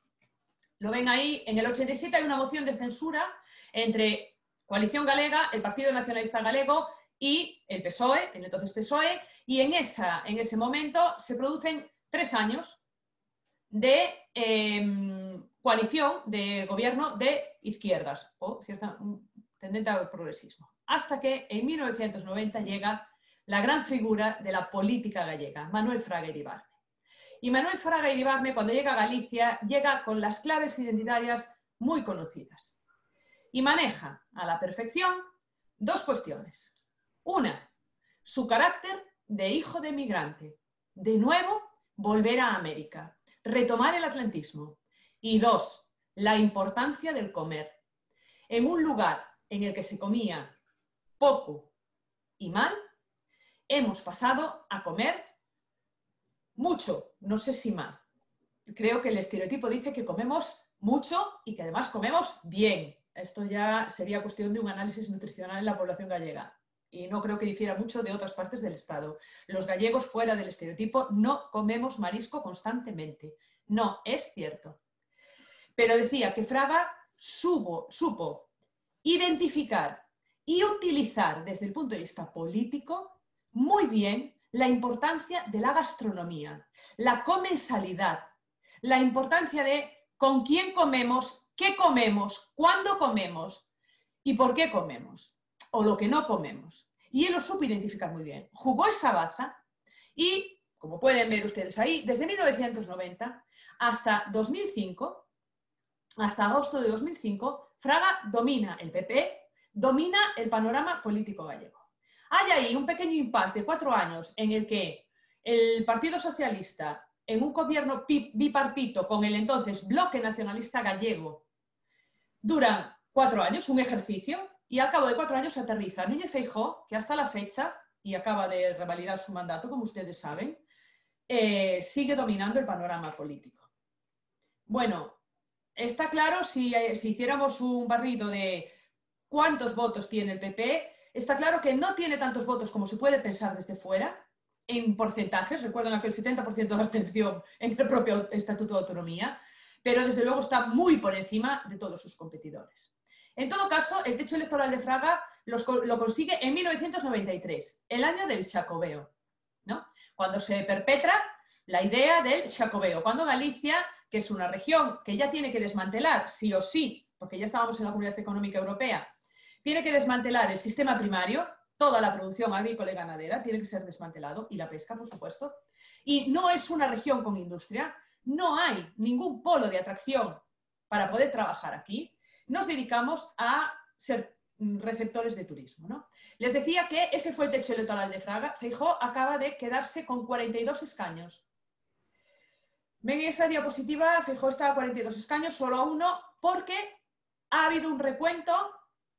Lo ven ahí, en el 87 hay una moción de censura entre Coalición Galega, el Partido Nacionalista Galego y el PSOE, el entonces PSOE, y en ese momento se producen 3 años de coalición de gobierno de izquierdas, o cierta tendente al progresismo, hasta que en 1990 llega la gran figura de la política gallega, Manuel Fraga Iribarne. Y Manuel Fraga Iribarne, cuando llega a Galicia, llega con las claves identitarias muy conocidas. Y maneja a la perfección 2 cuestiones. Una, su carácter de hijo de migrante. De nuevo, volver a América, retomar el atlantismo. Y 2, la importancia del comer. En un lugar en el que se comía poco y mal, hemos pasado a comer mucho, no sé si mal. Creo que el estereotipo dice que comemos mucho y que además comemos bien. Esto ya sería cuestión de un análisis nutricional en la población gallega. Y no creo que difiera mucho de otras partes del Estado. Los gallegos, fuera del estereotipo, no comemos marisco constantemente. No, es cierto. Pero decía que Fraga supo identificar y utilizar desde el punto de vista político muy bien la importancia de la gastronomía, la comensalidad, la importancia de con quién comemos, qué comemos, cuándo comemos y por qué comemos, o lo que no comemos. Y él lo supo identificar muy bien. Jugó esa baza y, como pueden ver ustedes ahí, desde 1990 hasta 2005, hasta agosto de 2005, Fraga domina el PP, domina el panorama político gallego. Hay ahí un pequeño impasse de 4 años en el que el Partido Socialista, en un gobierno bipartito con el entonces Bloque Nacionalista Gallego, duran 4 años, un ejercicio, y al cabo de 4 años aterriza Núñez Feijóo, que hasta la fecha, y acaba de revalidar su mandato, como ustedes saben, sigue dominando el panorama político. Bueno, está claro, si hiciéramos un barrido de cuántos votos tiene el PP, está claro que no tiene tantos votos como se puede pensar desde fuera, en porcentajes, recuerden aquel 70% de abstención en el propio Estatuto de Autonomía, pero desde luego está muy por encima de todos sus competidores. En todo caso, el techo electoral de Fraga lo consigue en 1993, el año del Xacobeo, ¿no? Cuando se perpetra la idea del Xacobeo, cuando Galicia, que es una región que ya tiene que desmantelar, sí o sí, porque ya estábamos en la Comunidad Económica Europea, tiene que desmantelar el sistema primario, toda la producción agrícola y ganadera tiene que ser desmantelado, y la pesca, por supuesto, y no es una región con industria, no hay ningún polo de atracción para poder trabajar aquí, nos dedicamos a ser receptores de turismo, ¿no? Les decía que ese fue el techo electoral de Fraga. Feijóo acaba de quedarse con 42 escaños. Ven esa diapositiva, Feijóo está a 42 escaños, solo a 1, porque ha habido un recuento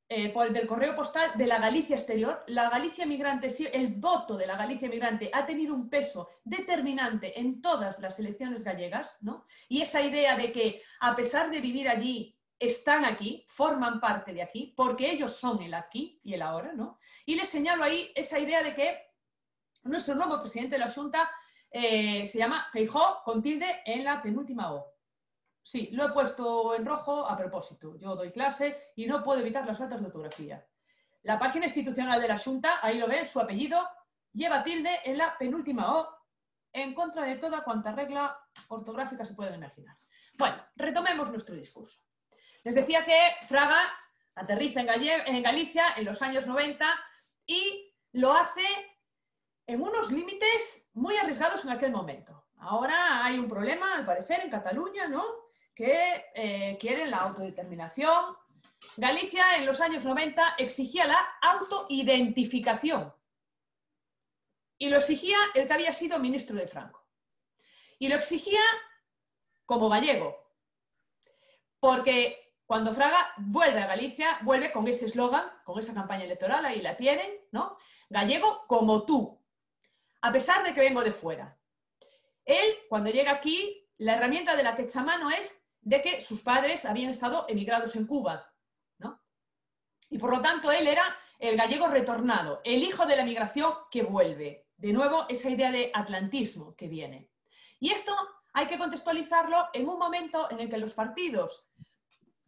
del correo postal de la Galicia exterior. La Galicia migrante, el voto de la Galicia migrante ha tenido un peso determinante en todas las elecciones gallegas, ¿no? Y esa idea de que, a pesar de vivir allí, están aquí, forman parte de aquí, porque ellos son el aquí y el ahora, ¿no? Y les señalo ahí esa idea de que nuestro nuevo presidente de la Xunta se llama Feijóo con tilde en la penúltima O. Sí, lo he puesto en rojo a propósito. Yo doy clase y no puedo evitar las faltas de ortografía. La página institucional de la Xunta, ahí lo ven, su apellido, lleva tilde en la penúltima O, en contra de toda cuanta regla ortográfica se pueden imaginar. Bueno, retomemos nuestro discurso. Les decía que Fraga aterriza en Galicia en los años 90 y lo hace en unos límites muy arriesgados en aquel momento. Ahora hay un problema, al parecer, en Cataluña, ¿no? Que quieren la autodeterminación. Galicia en los años 90 exigía la autoidentificación. Y lo exigía el que había sido ministro de Franco. Y lo exigía como gallego. Porque cuando Fraga vuelve a Galicia, vuelve con ese eslogan, con esa campaña electoral, ahí la tienen, ¿no? Gallego como tú, a pesar de que vengo de fuera. Él, cuando llega aquí, la herramienta de la que echa mano es de que sus padres habían estado emigrados en Cuba, ¿no? Y por lo tanto él era el gallego retornado, el hijo de la migración que vuelve. De nuevo, esa idea de atlantismo que viene. Y esto hay que contextualizarlo en un momento en el que los partidos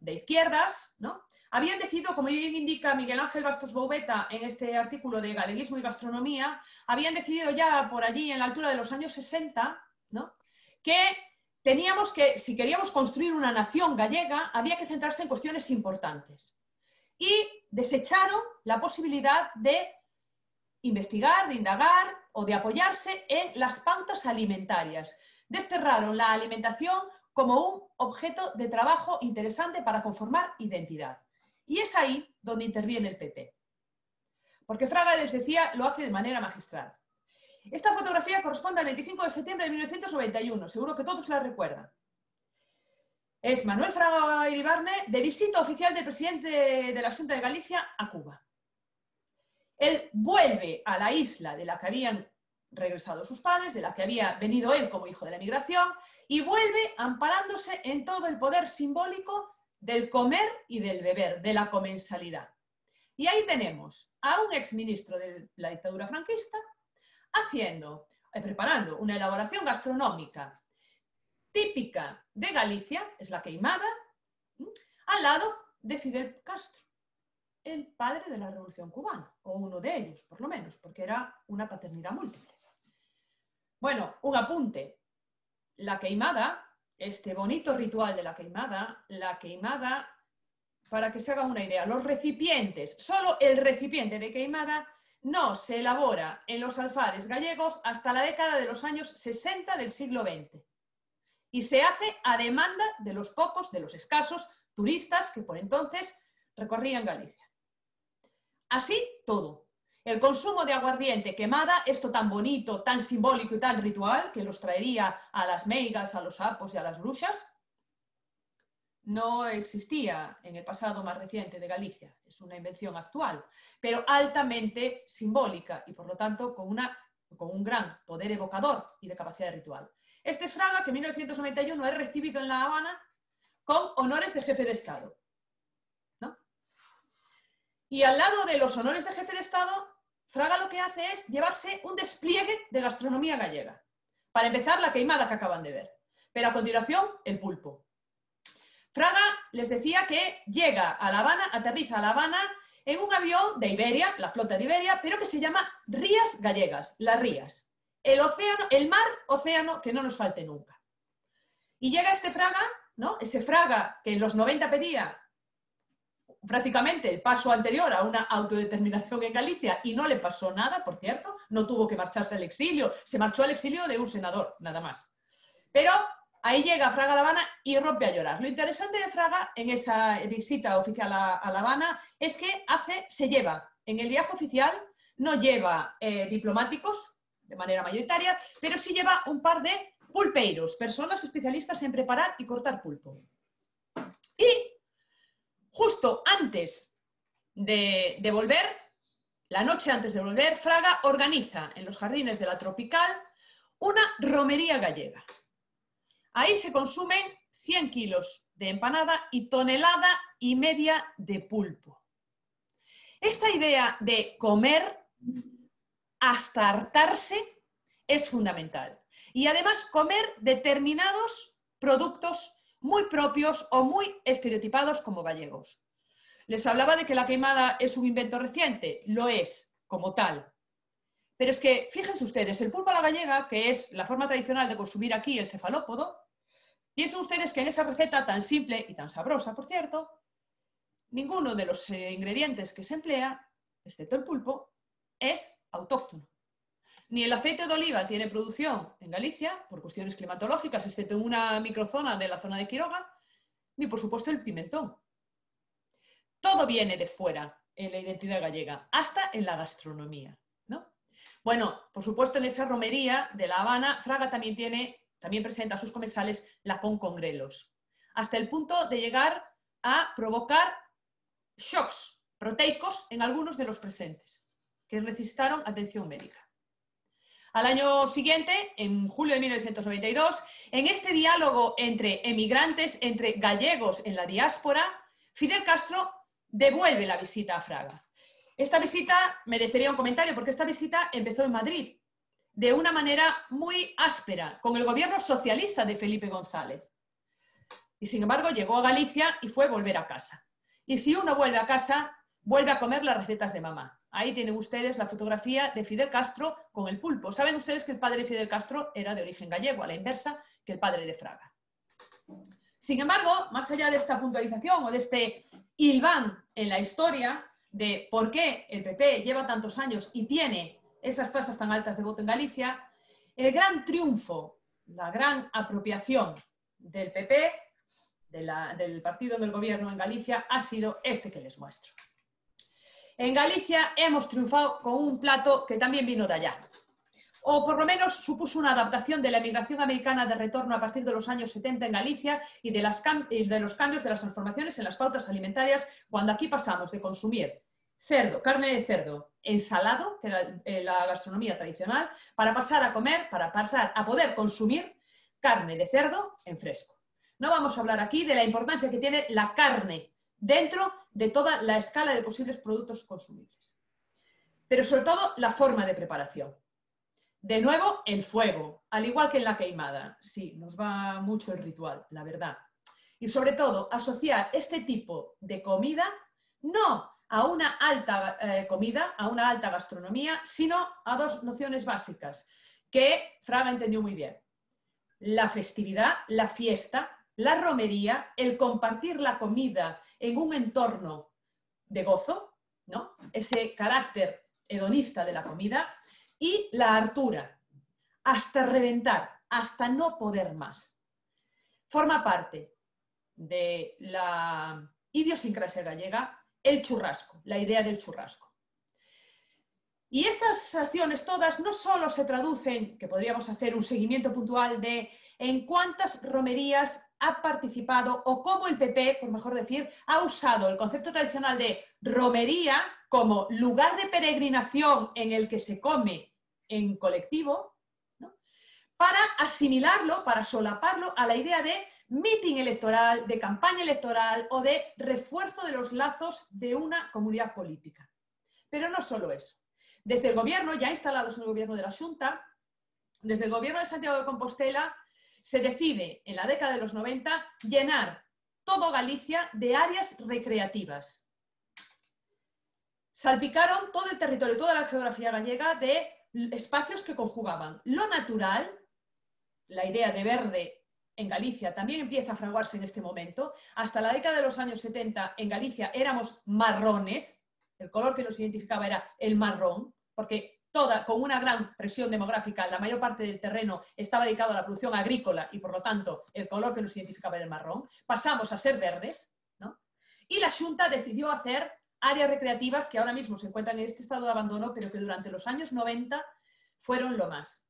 de izquierdas, ¿no?, habían decidido, como bien indica Miguel Ángel Bastos Boubeta en este artículo de Galeguismo y Gastronomía, habían decidido ya por allí en la altura de los años 60, ¿no?, que teníamos que, si queríamos construir una nación gallega, había que centrarse en cuestiones importantes. Y desecharon la posibilidad de investigar, de indagar o de apoyarse en las pautas alimentarias. Desterraron la alimentación como un objeto de trabajo interesante para conformar identidad. Y es ahí donde interviene el PP. Porque Fraga, les decía, lo hace de manera magistral. Esta fotografía corresponde al 25 de septiembre de 1991, seguro que todos la recuerdan. Es Manuel Fraga Iribarne de visita oficial del presidente de la Xunta de Galicia a Cuba. Él vuelve a la isla de la que habían regresado sus padres, de la que había venido él como hijo de la migración, y vuelve amparándose en todo el poder simbólico del comer y del beber, de la comensalidad. Y ahí tenemos a un exministro de la dictadura franquista preparando una elaboración gastronómica típica de Galicia, es la queimada, al lado de Fidel Castro. el padre de la Revolución Cubana, o uno de ellos, por lo menos, porque era una paternidad múltiple. Bueno, un apunte. La queimada, este bonito ritual de la queimada, para que se hagan una idea, los recipientes, solo el recipiente de queimada no se elabora en los alfares gallegos hasta la década de los años 60 del siglo XX. Y se hace a demanda de los pocos, de los escasos turistas que por entonces recorrían Galicia. Así todo. El consumo de aguardiente quemada, esto tan bonito, tan simbólico y tan ritual, que los traería a las meigas, a los sapos y a las bruxas, no existía en el pasado más reciente de Galicia. Es una invención actual, pero altamente simbólica y por lo tanto con un gran poder evocador y de capacidad ritual. Este es Fraga, que en 1991 es recibido en La Habana con honores de jefe de Estado, ¿no? Y al lado de los honores de jefe de Estado, Fraga lo que hace es llevarse un despliegue de gastronomía gallega. Para empezar, la queimada que acaban de ver, pero a continuación, el pulpo. Fraga les decía que llega a La Habana, aterriza a La Habana en un avión de Iberia, la flota de Iberia, pero que se llama Rías Gallegas, las Rías. El océano, el mar océano que no nos falte nunca. Y llega este Fraga, ¿no? Ese Fraga que en los 90 pedía prácticamente el paso anterior a una autodeterminación en Galicia y no le pasó nada, por cierto, no tuvo que marcharse al exilio, se marchó al exilio de un senador, nada más. Pero ahí llega Fraga a La Habana y rompe a llorar. Lo interesante de Fraga en esa visita oficial a La Habana es que se lleva, en el viaje oficial, no lleva diplomáticos de manera mayoritaria, pero sí lleva un par de pulpeiros, personas especialistas en preparar y cortar pulpo. Y justo antes de volver, la noche antes de volver, Fraga organiza en los jardines de la Tropical una romería gallega. Ahí se consumen 100 kilos de empanada y 1,5 toneladas de pulpo. Esta idea de comer hasta hartarse es fundamental. Y además comer determinados productos muy propios o muy estereotipados como gallegos. Les hablaba de que la queimada es un invento reciente, lo es, como tal. Pero es que, fíjense ustedes, el pulpo a la gallega, que es la forma tradicional de consumir aquí el cefalópodo, piensen ustedes que en esa receta tan simple y tan sabrosa, por cierto, ninguno de los ingredientes que se emplea, excepto el pulpo, es autóctono. Ni el aceite de oliva tiene producción en Galicia, por cuestiones climatológicas, excepto en una microzona de la zona de Quiroga, ni por supuesto el pimentón. Todo viene de fuera en la identidad gallega, hasta en la gastronomía, ¿no? Bueno, por supuesto en esa romería de La Habana, Fraga también presenta a sus comensales la con grelos, hasta el punto de llegar a provocar shocks proteicos en algunos de los presentes, que necesitaron atención médica. Al año siguiente, en julio de 1992, en este diálogo entre emigrantes, entre gallegos en la diáspora, Fidel Castro devuelve la visita a Fraga. Esta visita merecería un comentario porque esta visita empezó en Madrid de una manera muy áspera, con el gobierno socialista de Felipe González. Y sin embargo llegó a Galicia y fue volver a casa. Y si uno vuelve a casa, vuelve a comer las recetas de mamá. Ahí tienen ustedes la fotografía de Fidel Castro con el pulpo. Saben ustedes que el padre de Fidel Castro era de origen gallego, a la inversa que el padre de Fraga. Sin embargo, más allá de esta puntualización o de este hilván en la historia de por qué el PP lleva tantos años y tiene esas tasas tan altas de voto en Galicia, el gran triunfo, la gran apropiación del PP, del partido del gobierno en Galicia, ha sido este que les muestro. En Galicia hemos triunfado con un plato que también vino de allá, o por lo menos supuso una adaptación de la emigración americana de retorno a partir de los años 70 en Galicia y de los cambios, de las transformaciones en las pautas alimentarias, cuando aquí pasamos de consumir cerdo, carne de cerdo, ensalado, que era la gastronomía tradicional, para pasar a poder consumir carne de cerdo en fresco. No vamos a hablar aquí de la importancia que tiene la carne dentro de toda la escala de posibles productos consumibles. Pero sobre todo la forma de preparación. De nuevo, el fuego, al igual que en la queimada. Sí, nos va mucho el ritual, la verdad. Y sobre todo, asociar este tipo de comida no a una alta comida, a una alta gastronomía, sino a dos nociones básicas que Fraga entendió muy bien. La festividad, la fiesta, la romería, el compartir la comida en un entorno de gozo, ¿no? Ese carácter hedonista de la comida, y la hartura, hasta reventar, hasta no poder más. Forma parte de la idiosincrasia gallega el churrasco, la idea del churrasco. Y estas acciones todas no solo se traducen, que podríamos hacer un seguimiento puntual de en cuántas romerías ha participado o cómo el PP, por mejor decir, ha usado el concepto tradicional de romería como lugar de peregrinación en el que se come en colectivo, ¿no? Para asimilarlo, para solaparlo a la idea de mitin electoral, de campaña electoral o de refuerzo de los lazos de una comunidad política. Pero no solo eso. Desde el gobierno, ya instalados en el gobierno de la Xunta, desde el gobierno de Santiago de Compostela, se decide en la década de los 90 llenar todo Galicia de áreas recreativas. Salpicaron todo el territorio, toda la geografía gallega de espacios que conjugaban lo natural, la idea de verde en Galicia también empieza a fraguarse en este momento. Hasta la década de los años 70 en Galicia éramos marrones, el color que nos identificaba era el marrón, porque con una gran presión demográfica, la mayor parte del terreno estaba dedicado a la producción agrícola y por lo tanto el color que nos identificaba era el marrón. Pasamos a ser verdes, ¿no? Y la Xunta decidió hacer áreas recreativas que ahora mismo se encuentran en este estado de abandono, pero que durante los años 90 fueron lo más.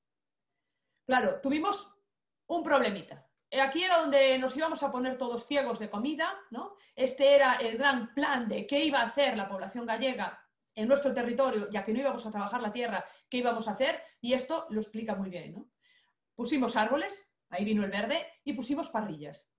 Claro, tuvimos un problemita. Aquí era donde nos íbamos a poner todos ciegos de comida, ¿no? Este era el gran plan de qué iba a hacer la población gallega en nuestro territorio, ya que no íbamos a trabajar la tierra, qué íbamos a hacer, y esto lo explica muy bien, ¿no? Pusimos árboles, ahí vino el verde, y pusimos parrillas.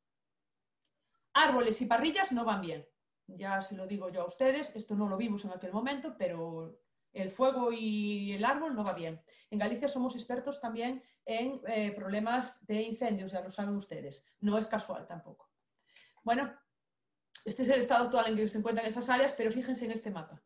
Árboles y parrillas no van bien. Ya se lo digo yo a ustedes, esto no lo vimos en aquel momento, pero el fuego y el árbol no va bien. En Galicia somos expertos también en problemas de incendios, ya lo saben ustedes. No es casual tampoco. Bueno, este es el estado actual en que se encuentran esas áreas, pero fíjense en este mapa.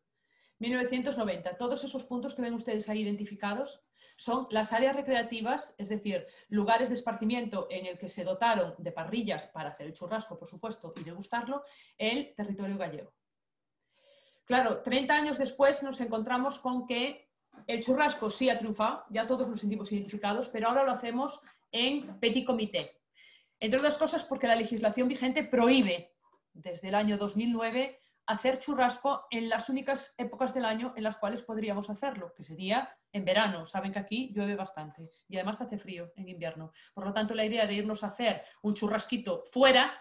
1990, todos esos puntos que ven ustedes ahí identificados son las áreas recreativas, es decir, lugares de esparcimiento en el que se dotaron de parrillas para hacer el churrasco, por supuesto, y degustarlo, el territorio gallego. Claro, 30 años después nos encontramos con que el churrasco sí ha triunfado, ya todos nos sentimos identificados, pero ahora lo hacemos en petit comité. Entre otras cosas porque la legislación vigente prohíbe, desde el año 2009, hacer churrasco en las únicas épocas del año en las cuales podríamos hacerlo, que sería en verano. Saben que aquí llueve bastante y además hace frío en invierno. Por lo tanto, la idea de irnos a hacer un churrasquito fuera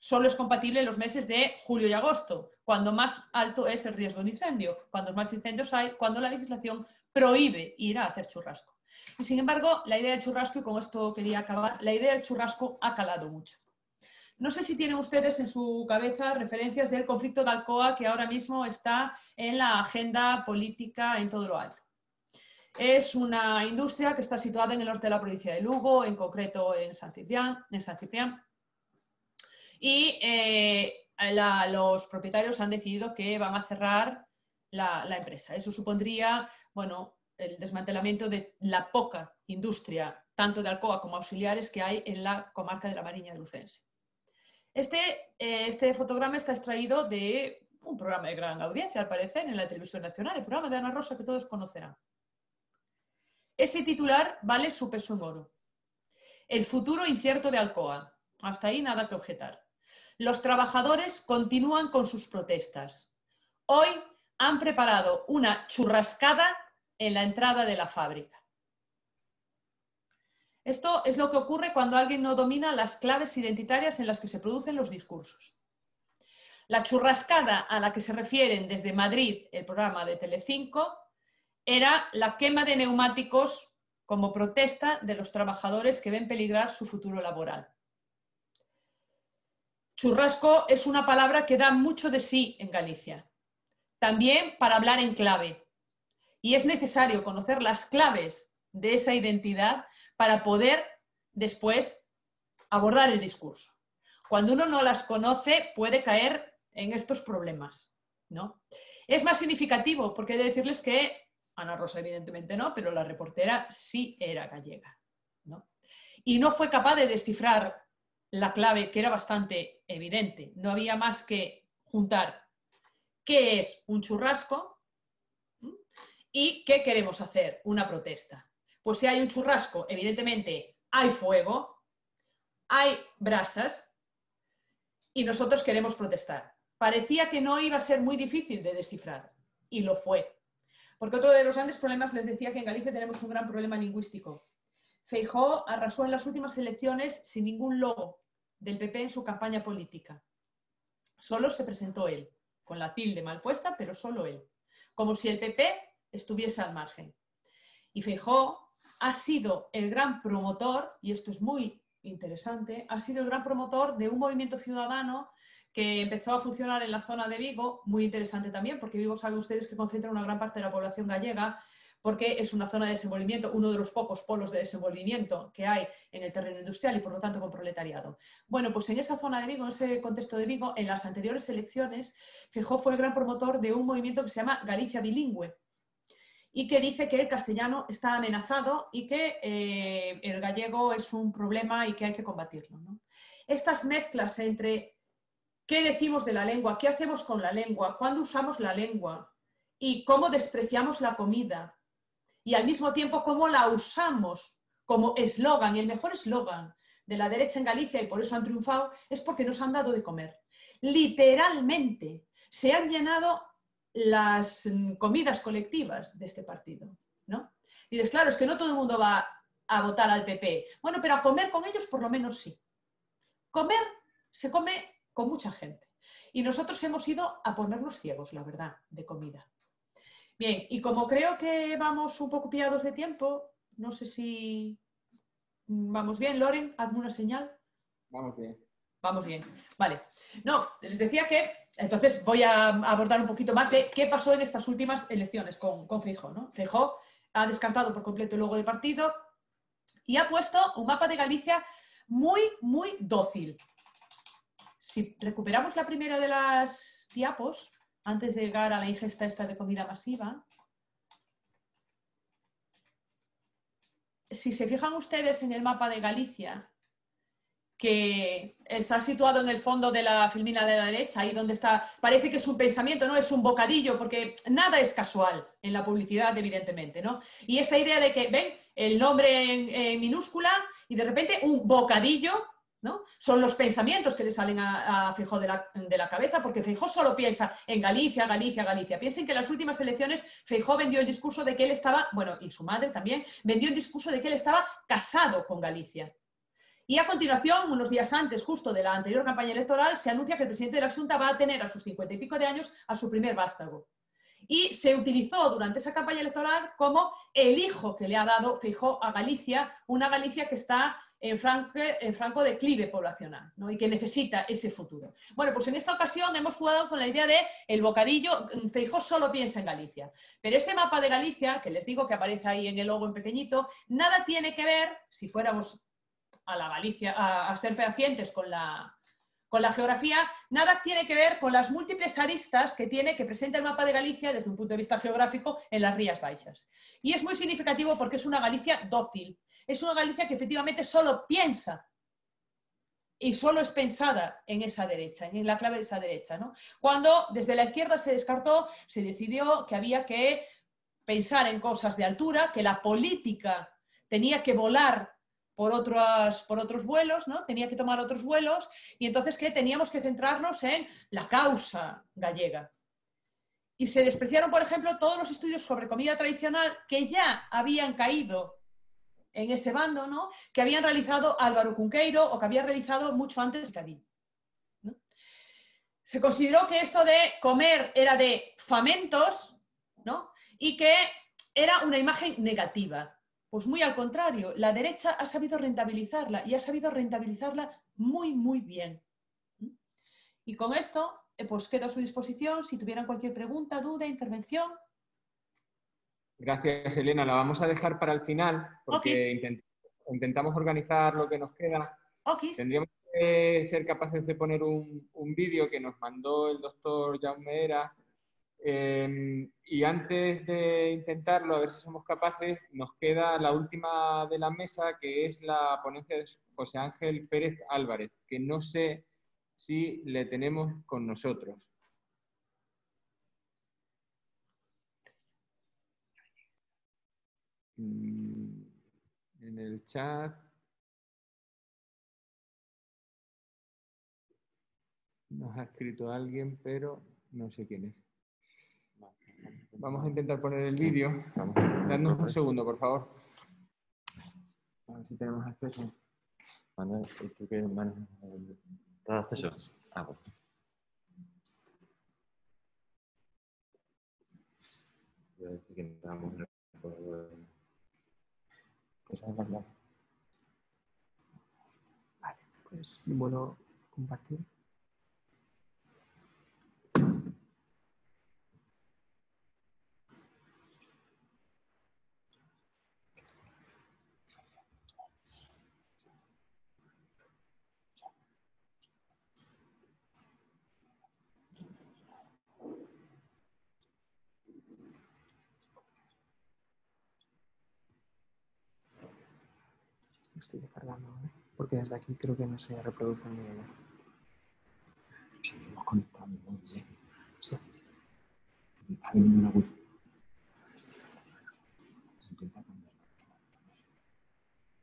solo es compatible en los meses de julio y agosto, cuando más alto es el riesgo de incendio, cuando más incendios hay, cuando la legislación prohíbe ir a hacer churrasco. Y sin embargo, la idea del churrasco, y con esto quería acabar, la idea del churrasco ha calado mucho. No sé si tienen ustedes en su cabeza referencias del conflicto de Alcoa, que ahora mismo está en la agenda política en todo lo alto. Es una industria que está situada en el norte de la provincia de Lugo, en concreto en San Ciprián. Y los propietarios han decidido que van a cerrar la empresa. Eso supondría, bueno, el desmantelamiento de la poca industria, tanto de Alcoa como auxiliares, que hay en la comarca de la Mariña de Lucense. Este fotograma está extraído de un programa de gran audiencia, al parecer, en la televisión nacional, el programa de Ana Rosa, que todos conocerán. Ese titular vale su peso en oro. El futuro incierto de Alcoa. Hasta ahí nada que objetar. Los trabajadores continúan con sus protestas. Hoy han preparado una churrascada en la entrada de la fábrica. Esto es lo que ocurre cuando alguien no domina las claves identitarias en las que se producen los discursos. La churrascada a la que se refieren desde Madrid el programa de Telecinco era la quema de neumáticos como protesta de los trabajadores que ven peligrar su futuro laboral. Churrasco es una palabra que da mucho de sí en Galicia, también para hablar en clave. Y es necesario conocer las claves de esa identidad para poder después abordar el discurso. Cuando uno no las conoce, puede caer en estos problemas. ¿no? Es más significativo porque he de decirles que Ana Rosa evidentemente no, pero la reportera sí era gallega, ¿no? Y no fue capaz de descifrar la clave, que era bastante evidente. No había más que juntar qué es un churrasco y qué queremos hacer, una protesta. Pues si hay un churrasco, evidentemente hay fuego, hay brasas y nosotros queremos protestar. Parecía que no iba a ser muy difícil de descifrar y lo fue. Porque otro de los grandes problemas, les decía que en Galicia tenemos un gran problema lingüístico. Feijóo arrasó en las últimas elecciones sin ningún logo del PP en su campaña política. Solo se presentó él, con la tilde mal puesta, pero solo él. Como si el PP estuviese al margen. Y Feijóo ha sido el gran promotor, y esto es muy interesante, ha sido el gran promotor de un movimiento ciudadano que empezó a funcionar en la zona de Vigo, muy interesante también, porque Vigo, saben ustedes que concentra una gran parte de la población gallega, porque es una zona de desenvolvimiento, uno de los pocos polos de desenvolvimiento que hay en el terreno industrial y por lo tanto con proletariado. Bueno, pues en esa zona de Vigo, en ese contexto de Vigo, en las anteriores elecciones, Feijóo fue el gran promotor de un movimiento que se llama Galicia Bilingüe y que dice que el castellano está amenazado y que el gallego es un problema y que hay que combatirlo, ¿no? Estas mezclas entre qué decimos de la lengua, qué hacemos con la lengua, cuándo usamos la lengua y cómo despreciamos la comida y al mismo tiempo cómo la usamos como eslogan, y el mejor eslogan de la derecha en Galicia, y por eso han triunfado, es porque nos han dado de comer. Literalmente, se han llenado las comidas colectivas de este partido, ¿no? Y dices, claro, es que no todo el mundo va a votar al PP. Bueno, pero a comer con ellos por lo menos sí. Comer se come con mucha gente. Y nosotros hemos ido a ponernos ciegos, la verdad, de comida. Bien, y como creo que vamos un poco pillados de tiempo, no sé si vamos bien. Loren, hazme una señal. Vamos bien. Vamos bien, vale. No, les decía que, entonces voy a abordar un poquito más de qué pasó en estas últimas elecciones con Feijóo, ¿no? Feijóo ha descartado por completo el logo de partido y ha puesto un mapa de Galicia muy, muy dócil. Si recuperamos la primera de las diapos, antes de llegar a la ingesta esta de comida masiva, si se fijan ustedes en el mapa de Galicia, que está situado en el fondo de la filmina de la derecha, ahí donde está, parece que es un pensamiento, no es un bocadillo, porque nada es casual en la publicidad, evidentemente, ¿no? Y esa idea de que, ven, el nombre en minúscula y de repente un bocadillo, ¿no? Son los pensamientos que le salen a Feijóo de la cabeza, porque Feijóo solo piensa en Galicia, Galicia, Galicia. Piensen que en las últimas elecciones Feijóo vendió el discurso de que él estaba, bueno, y su madre también, vendió el discurso de que él estaba casado con Galicia. Y a continuación, unos días antes justo de la anterior campaña electoral, se anuncia que el presidente de la Xunta va a tener a sus 50 y pico de años a su primer vástago. Y se utilizó durante esa campaña electoral como el hijo que le ha dado Feijóo a Galicia, una Galicia que está en franco declive poblacional, ¿no? Y que necesita ese futuro. Bueno, pues en esta ocasión hemos jugado con la idea de el bocadillo, Feijóo solo piensa en Galicia. Pero ese mapa de Galicia, que les digo que aparece ahí en el logo en pequeñito, nada tiene que ver, si fuéramos a la Galicia, a ser fehacientes con la geografía, nada tiene que ver con las múltiples aristas que presenta el mapa de Galicia desde un punto de vista geográfico en las Rías Baixas. Y es muy significativo porque es una Galicia dócil, es una Galicia que efectivamente solo piensa y solo es pensada en esa derecha, en la clave de esa derecha, ¿no? Cuando desde la izquierda se descartó, se decidió que había que pensar en cosas de altura, que la política tenía que volar por otros vuelos, ¿no? Tenía que tomar otros vuelos y entonces que teníamos que centrarnos en la causa gallega. Y se despreciaron, por ejemplo, todos los estudios sobre comida tradicional que ya habían caído en ese bando, ¿no? Que habían realizado Álvaro Cunqueiro o que había realizado mucho antes Cadí, ¿no? Se consideró que esto de comer era de famentos, ¿no? Y que era una imagen negativa. Pues muy al contrario, la derecha ha sabido rentabilizarla y ha sabido rentabilizarla muy, muy bien. Y con esto, pues quedo a su disposición si tuvieran cualquier pregunta, duda, intervención. Gracias, Elena. La vamos a dejar para el final porque intentamos organizar lo que nos queda. Tendríamos que ser capaces de poner un vídeo que nos mandó el doctor Jaume Heras Y antes de intentarlo, a ver si somos capaces, nos queda la última de la mesa, que es la ponencia de José Ángel Pérez Álvarez, que no sé si le tenemos con nosotros. En el chat nos ha escrito alguien, pero no sé quién es. Vamos a intentar poner el vídeo. Dadnos un segundo, por favor. A ver si tenemos acceso. Manuel, ¿tú qué manejas? ¿Te das acceso? Ah, pues. Voy a decir que entramos en el Vale, pues vuelvo a compartir. Estoy descargando, ¿eh? Porque desde aquí creo que no se reproduce ni ella. Seguimos conectando, ¿no? Sí. Sí. Está viniendo una web.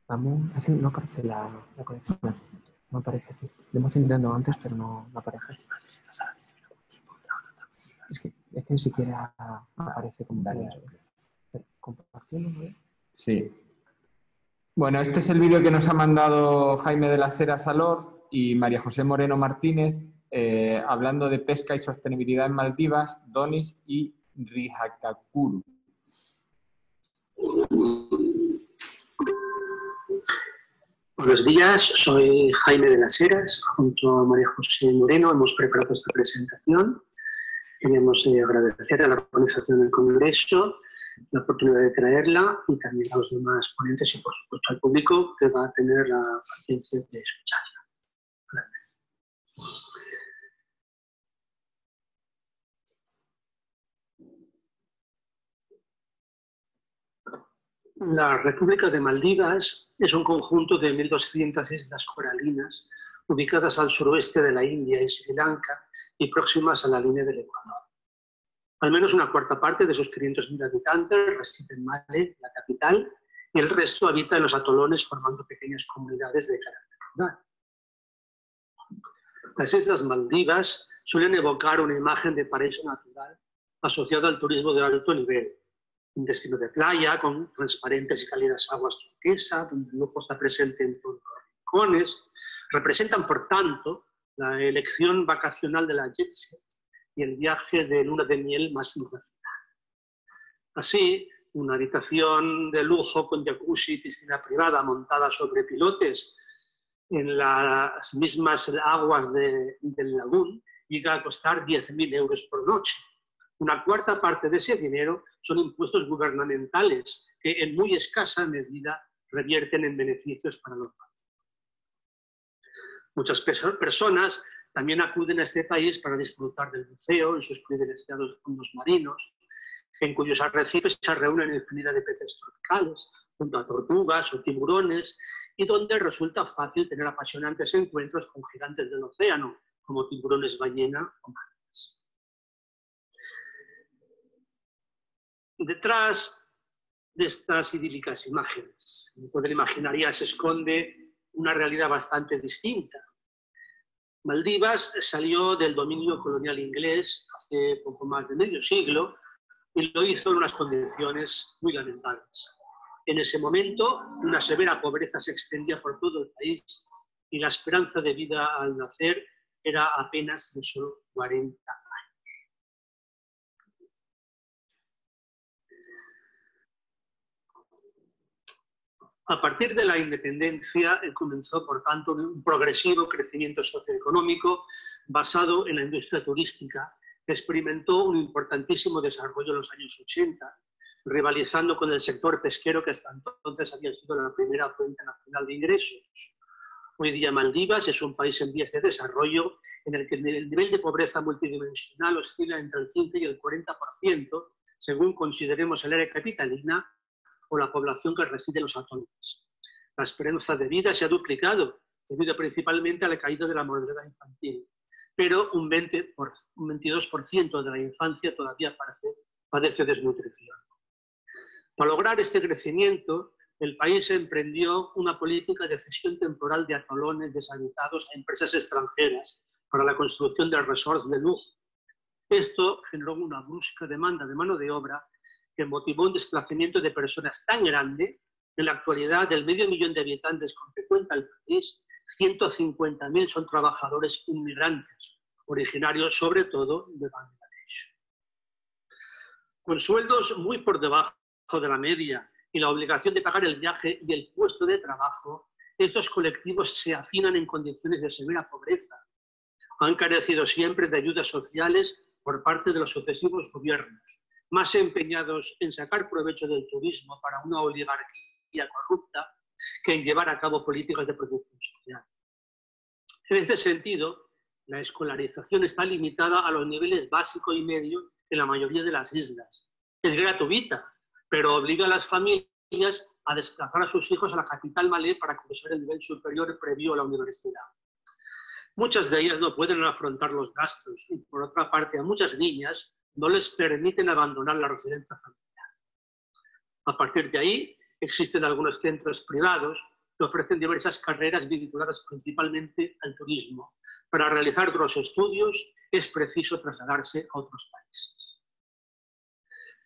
Vamos, así no aparece la conexión. No aparece aquí. Lo hemos intentado antes, pero no aparece. Es que ni siquiera aparece como compartiendo, ¿no? Sí. Bueno, este es el vídeo que nos ha mandado Jaime de las Heras Alor y María José Moreno Martínez, hablando de pesca y sostenibilidad en Maldivas, Donis y Rihakakuru. Buenos días, soy Jaime de las Heras. Junto a María José Moreno hemos preparado esta presentación. Queremos agradecer a la organización del Congreso la oportunidad de traerla y también a los demás ponentes y, por supuesto, al público que va a tener la paciencia de escucharla. Gracias. La República de Maldivas es un conjunto de 1.200 islas coralinas ubicadas al suroeste de la India y Sri Lanka y próximas a la línea del Ecuador. Al menos una cuarta parte de sus 500.000 habitantes reside en Malé, la capital, y el resto habita en los atolones formando pequeñas comunidades de carácter rural. Las Islas Maldivas suelen evocar una imagen de paraíso natural asociado al turismo de alto nivel. Un destino de playa con transparentes y cálidas aguas turquesa, donde el lujo está presente en todos los rincones, representan, por tanto, la elección vacacional de la jet set y el viaje de luna de miel más racional. Así, una habitación de lujo con jacuzzi y piscina privada montada sobre pilotes en las mismas aguas del lagún llega a costar 10.000 euros por noche. Una cuarta parte de ese dinero son impuestos gubernamentales que en muy escasa medida revierten en beneficios para los bancos. Muchas personas también acuden a este país para disfrutar del buceo en sus privilegiados fondos marinos, en cuyos arrecifes se reúnen infinidad de peces tropicales, junto a tortugas o tiburones, y donde resulta fácil tener apasionantes encuentros con gigantes del océano, como tiburones ballena o mantas. Detrás de estas idílicas imágenes, como pueden imaginar, ya se esconde una realidad bastante distinta. Maldivas salió del dominio colonial inglés hace poco más de medio siglo y lo hizo en unas condiciones muy lamentables. En ese momento, una severa pobreza se extendía por todo el país y la esperanza de vida al nacer era apenas de solo 40 años. A partir de la independencia comenzó, por tanto, un progresivo crecimiento socioeconómico basado en la industria turística, que experimentó un importantísimo desarrollo en los años 80, rivalizando con el sector pesquero, que hasta entonces había sido la primera fuente nacional de ingresos. Hoy día Maldivas es un país en vías de desarrollo en el que el nivel de pobreza multidimensional oscila entre el 15 y el 40%, según consideremos el área capitalina o la población que reside en los atolones. La esperanza de vida se ha duplicado, debido principalmente a la caída de la mortalidad infantil, pero un 22% de la infancia todavía padece desnutrición. Para lograr este crecimiento, el país emprendió una política de cesión temporal de atolones deshabitados a empresas extranjeras para la construcción de resorts de lujo. Esto generó una brusca demanda de mano de obra que motivó un desplazamiento de personas tan grande que en la actualidad del medio millón de habitantes con que cuenta el país, 150.000 son trabajadores inmigrantes, originarios sobre todo de Bangladesh. Con sueldos muy por debajo de la media y la obligación de pagar el viaje y el puesto de trabajo, estos colectivos se hacinan en condiciones de severa pobreza. Han carecido siempre de ayudas sociales por parte de los sucesivos gobiernos, más empeñados en sacar provecho del turismo para una oligarquía corrupta que en llevar a cabo políticas de protección social. En este sentido, la escolarización está limitada a los niveles básico y medio en la mayoría de las islas. Es gratuita, pero obliga a las familias a desplazar a sus hijos a la capital malé para cursar el nivel superior previo a la universidad. Muchas de ellas no pueden afrontar los gastos y, por otra parte, a muchas niñas no les permiten abandonar la residencia familiar. A partir de ahí, existen algunos centros privados que ofrecen diversas carreras vinculadas principalmente al turismo. Para realizar otros estudios es preciso trasladarse a otros países.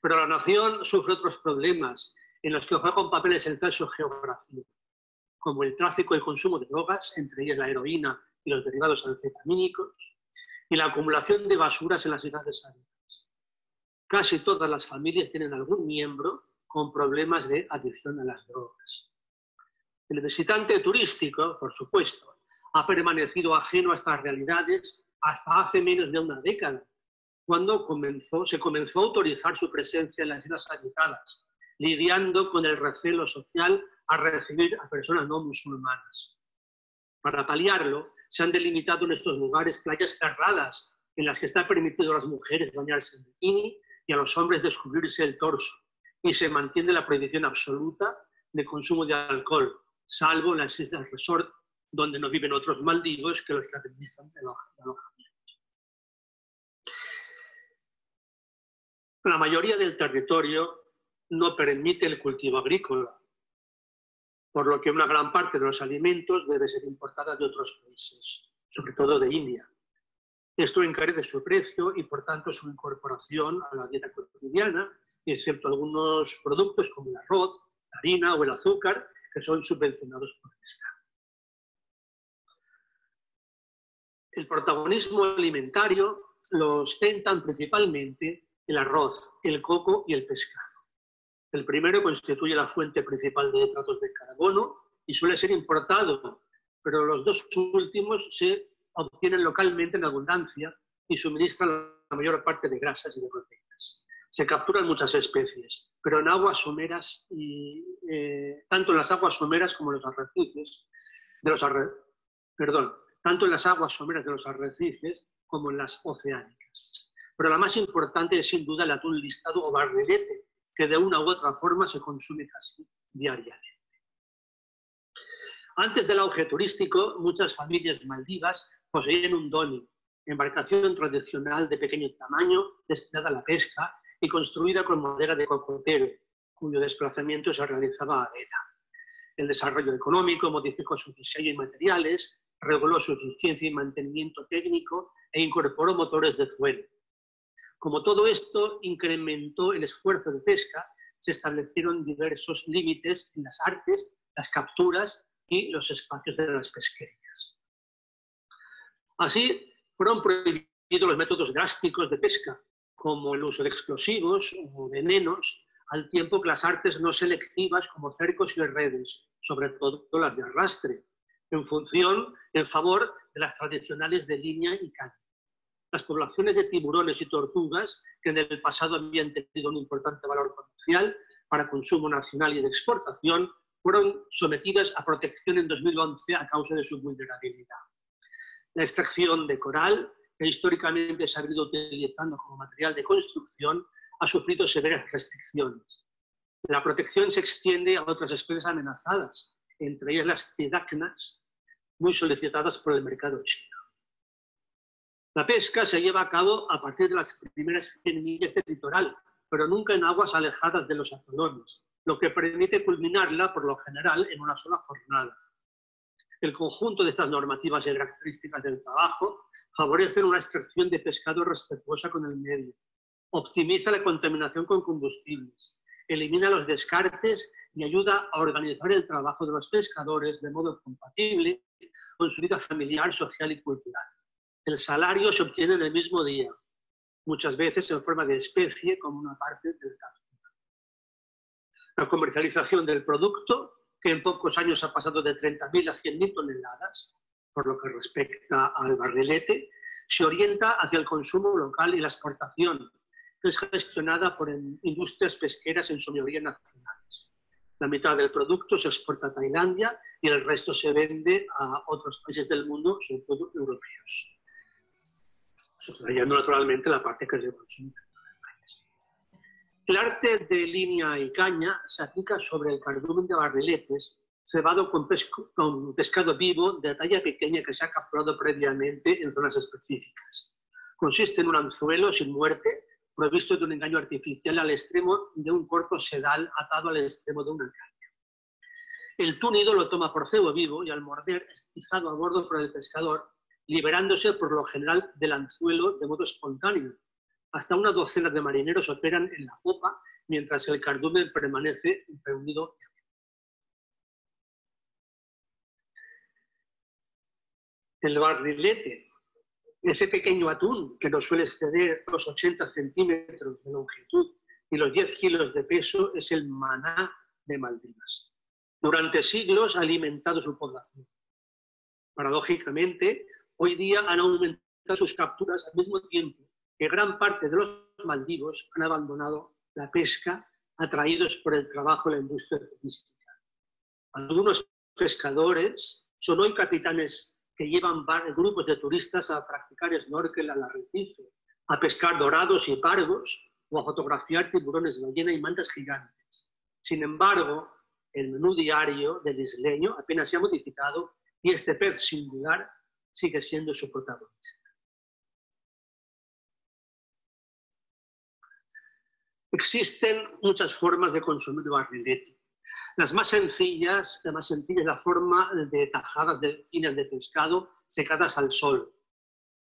Pero la nación sufre otros problemas en los que juega un papel esencial su geografía, como el tráfico y consumo de drogas, entre ellas la heroína y los derivados anfetamínicos, y la acumulación de basuras en las islas deshabitadas. Casi todas las familias tienen algún miembro con problemas de adicción a las drogas. El visitante turístico, por supuesto, ha permanecido ajeno a estas realidades hasta hace menos de una década, cuando se comenzó a autorizar su presencia en las islas habitadas, lidiando con el recelo social a recibir a personas no musulmanas. Para paliarlo, se han delimitado en estos lugares playas cerradas en las que está permitido a las mujeres bañarse en bikini y a los hombres descubrirse el torso, y se mantiene la prohibición absoluta de consumo de alcohol, salvo en las islas resort, donde no viven otros maldivos que los que administran el alojamiento. La mayoría del territorio no permite el cultivo agrícola, por lo que una gran parte de los alimentos debe ser importada de otros países, sobre todo de India. Esto encarece su precio y, por tanto, su incorporación a la dieta cotidiana, excepto algunos productos como el arroz, la harina o el azúcar, que son subvencionados por el Estado. El protagonismo alimentario lo ostentan principalmente el arroz, el coco y el pescado. El primero constituye la fuente principal de hidratos de carbono y suele ser importado, pero los dos últimos se obtienen localmente en abundancia y suministran la mayor parte de grasas y de proteínas. Se capturan muchas especies, pero en aguas someras, tanto en las aguas someras como en los arrecifes, tanto en las aguas someras de los arrecifes como en las oceánicas. Pero la más importante es sin duda el atún listado o barrilete, que de una u otra forma se consume casi diariamente. Antes del auge turístico, muchas familias maldivas poseían un dhoni, embarcación tradicional de pequeño tamaño destinada a la pesca y construida con madera de cocotero, cuyo desplazamiento se realizaba a vela. El desarrollo económico modificó su diseño y materiales, reguló su eficiencia y mantenimiento técnico e incorporó motores de fuel. Como todo esto incrementó el esfuerzo de pesca, se establecieron diversos límites en las artes, las capturas y los espacios de las pesquerías. Así, fueron prohibidos los métodos drásticos de pesca, como el uso de explosivos o venenos, al tiempo que las artes no selectivas como cercos y redes, sobre todo las de arrastre, en favor de las tradicionales de línea y caña. Las poblaciones de tiburones y tortugas, que en el pasado habían tenido un importante valor comercial para consumo nacional y de exportación, fueron sometidas a protección en 2011 a causa de su vulnerabilidad. La extracción de coral, que históricamente se ha venido utilizando como material de construcción, ha sufrido severas restricciones. La protección se extiende a otras especies amenazadas, entre ellas las tridacnas, muy solicitadas por el mercado chino. La pesca se lleva a cabo a partir de las primeras 100 millas del litoral, pero nunca en aguas alejadas de los atolones, lo que permite culminarla, por lo general, en una sola jornada. El conjunto de estas normativas y características del trabajo favorecen una extracción de pescado respetuosa con el medio, optimiza la contaminación con combustibles, elimina los descartes y ayuda a organizar el trabajo de los pescadores de modo compatible con su vida familiar, social y cultural. El salario se obtiene en el mismo día, muchas veces en forma de especie como una parte del gasto. La comercialización del producto, que en pocos años ha pasado de 30.000 a 100.000 toneladas, por lo que respecta al barrilete, se orienta hacia el consumo local y la exportación, que es gestionada por industrias pesqueras en su mayoría nacionales. La mitad del producto se exporta a Tailandia y el resto se vende a otros países del mundo, sobre todo europeos. Sustrayendo naturalmente la parte que se consume. El arte de línea y caña se aplica sobre el cardumen de barriletes cebado con pescado vivo de talla pequeña que se ha capturado previamente en zonas específicas. Consiste en un anzuelo sin muerte, provisto de un engaño artificial al extremo de un corto sedal atado al extremo de una caña. El túnido lo toma por cebo vivo y al morder es izado a bordo por el pescador, liberándose por lo general del anzuelo de modo espontáneo. Hasta una docena de marineros operan en la popa mientras el cardumen permanece reunido. El barrilete, ese pequeño atún que nos suele exceder los 80 centímetros de longitud y los 10 kilos de peso, es el maná de Maldivas. Durante siglos ha alimentado su población. Paradójicamente, hoy día han aumentado sus capturas al mismo tiempo que gran parte de los maldivos han abandonado la pesca atraídos por el trabajo en la industria turística. Algunos pescadores son hoy capitanes que llevan grupos de turistas a practicar snorkel al arrecife, a pescar dorados y pargos o a fotografiar tiburones ballena y mantas gigantes. Sin embargo, el menú diario del isleño apenas se ha modificado y este pez singular sigue siendo su protagonista. Existen muchas formas de consumir barrilete. La más sencilla es la forma de tajadas finas de pescado secadas al sol.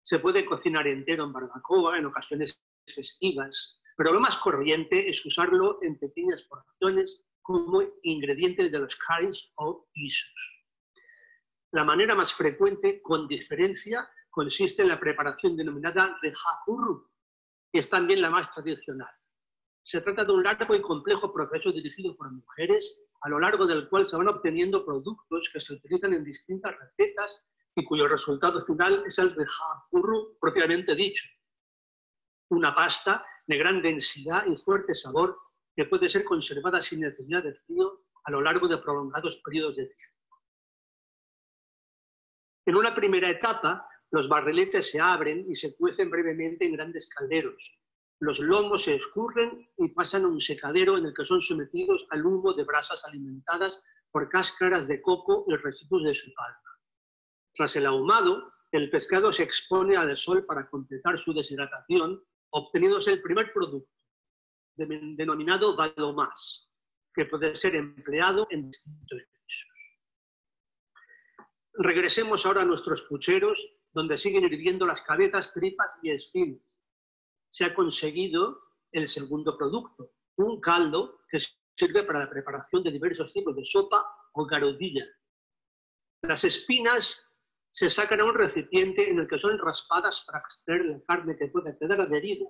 Se puede cocinar entero en barbacoa en ocasiones festivas, pero lo más corriente es usarlo en pequeñas porciones como ingredientes de los curries o guisos. La manera más frecuente, con diferencia, consiste en la preparación denominada rehapurru, que es también la más tradicional. Se trata de un largo y complejo proceso dirigido por mujeres, a lo largo del cual se van obteniendo productos que se utilizan en distintas recetas y cuyo resultado final es el rehapurru propiamente dicho. Una pasta de gran densidad y fuerte sabor que puede ser conservada sin necesidad de frío a lo largo de prolongados periodos de tiempo. En una primera etapa, los barriletes se abren y se cuecen brevemente en grandes calderos. Los lomos se escurren y pasan a un secadero en el que son sometidos al humo de brasas alimentadas por cáscaras de coco y residuos de su palma. Tras el ahumado, el pescado se expone al sol para completar su deshidratación, obteniéndose el primer producto, denominado balomás, que puede ser empleado en distintos guisos. Regresemos ahora a nuestros pucheros, donde siguen hirviendo las cabezas, tripas y espinas. Se ha conseguido el segundo producto, un caldo que sirve para la preparación de diversos tipos de sopa o garudilla. Las espinas se sacan a un recipiente en el que son raspadas para extraer la carne que pueda quedar adherida.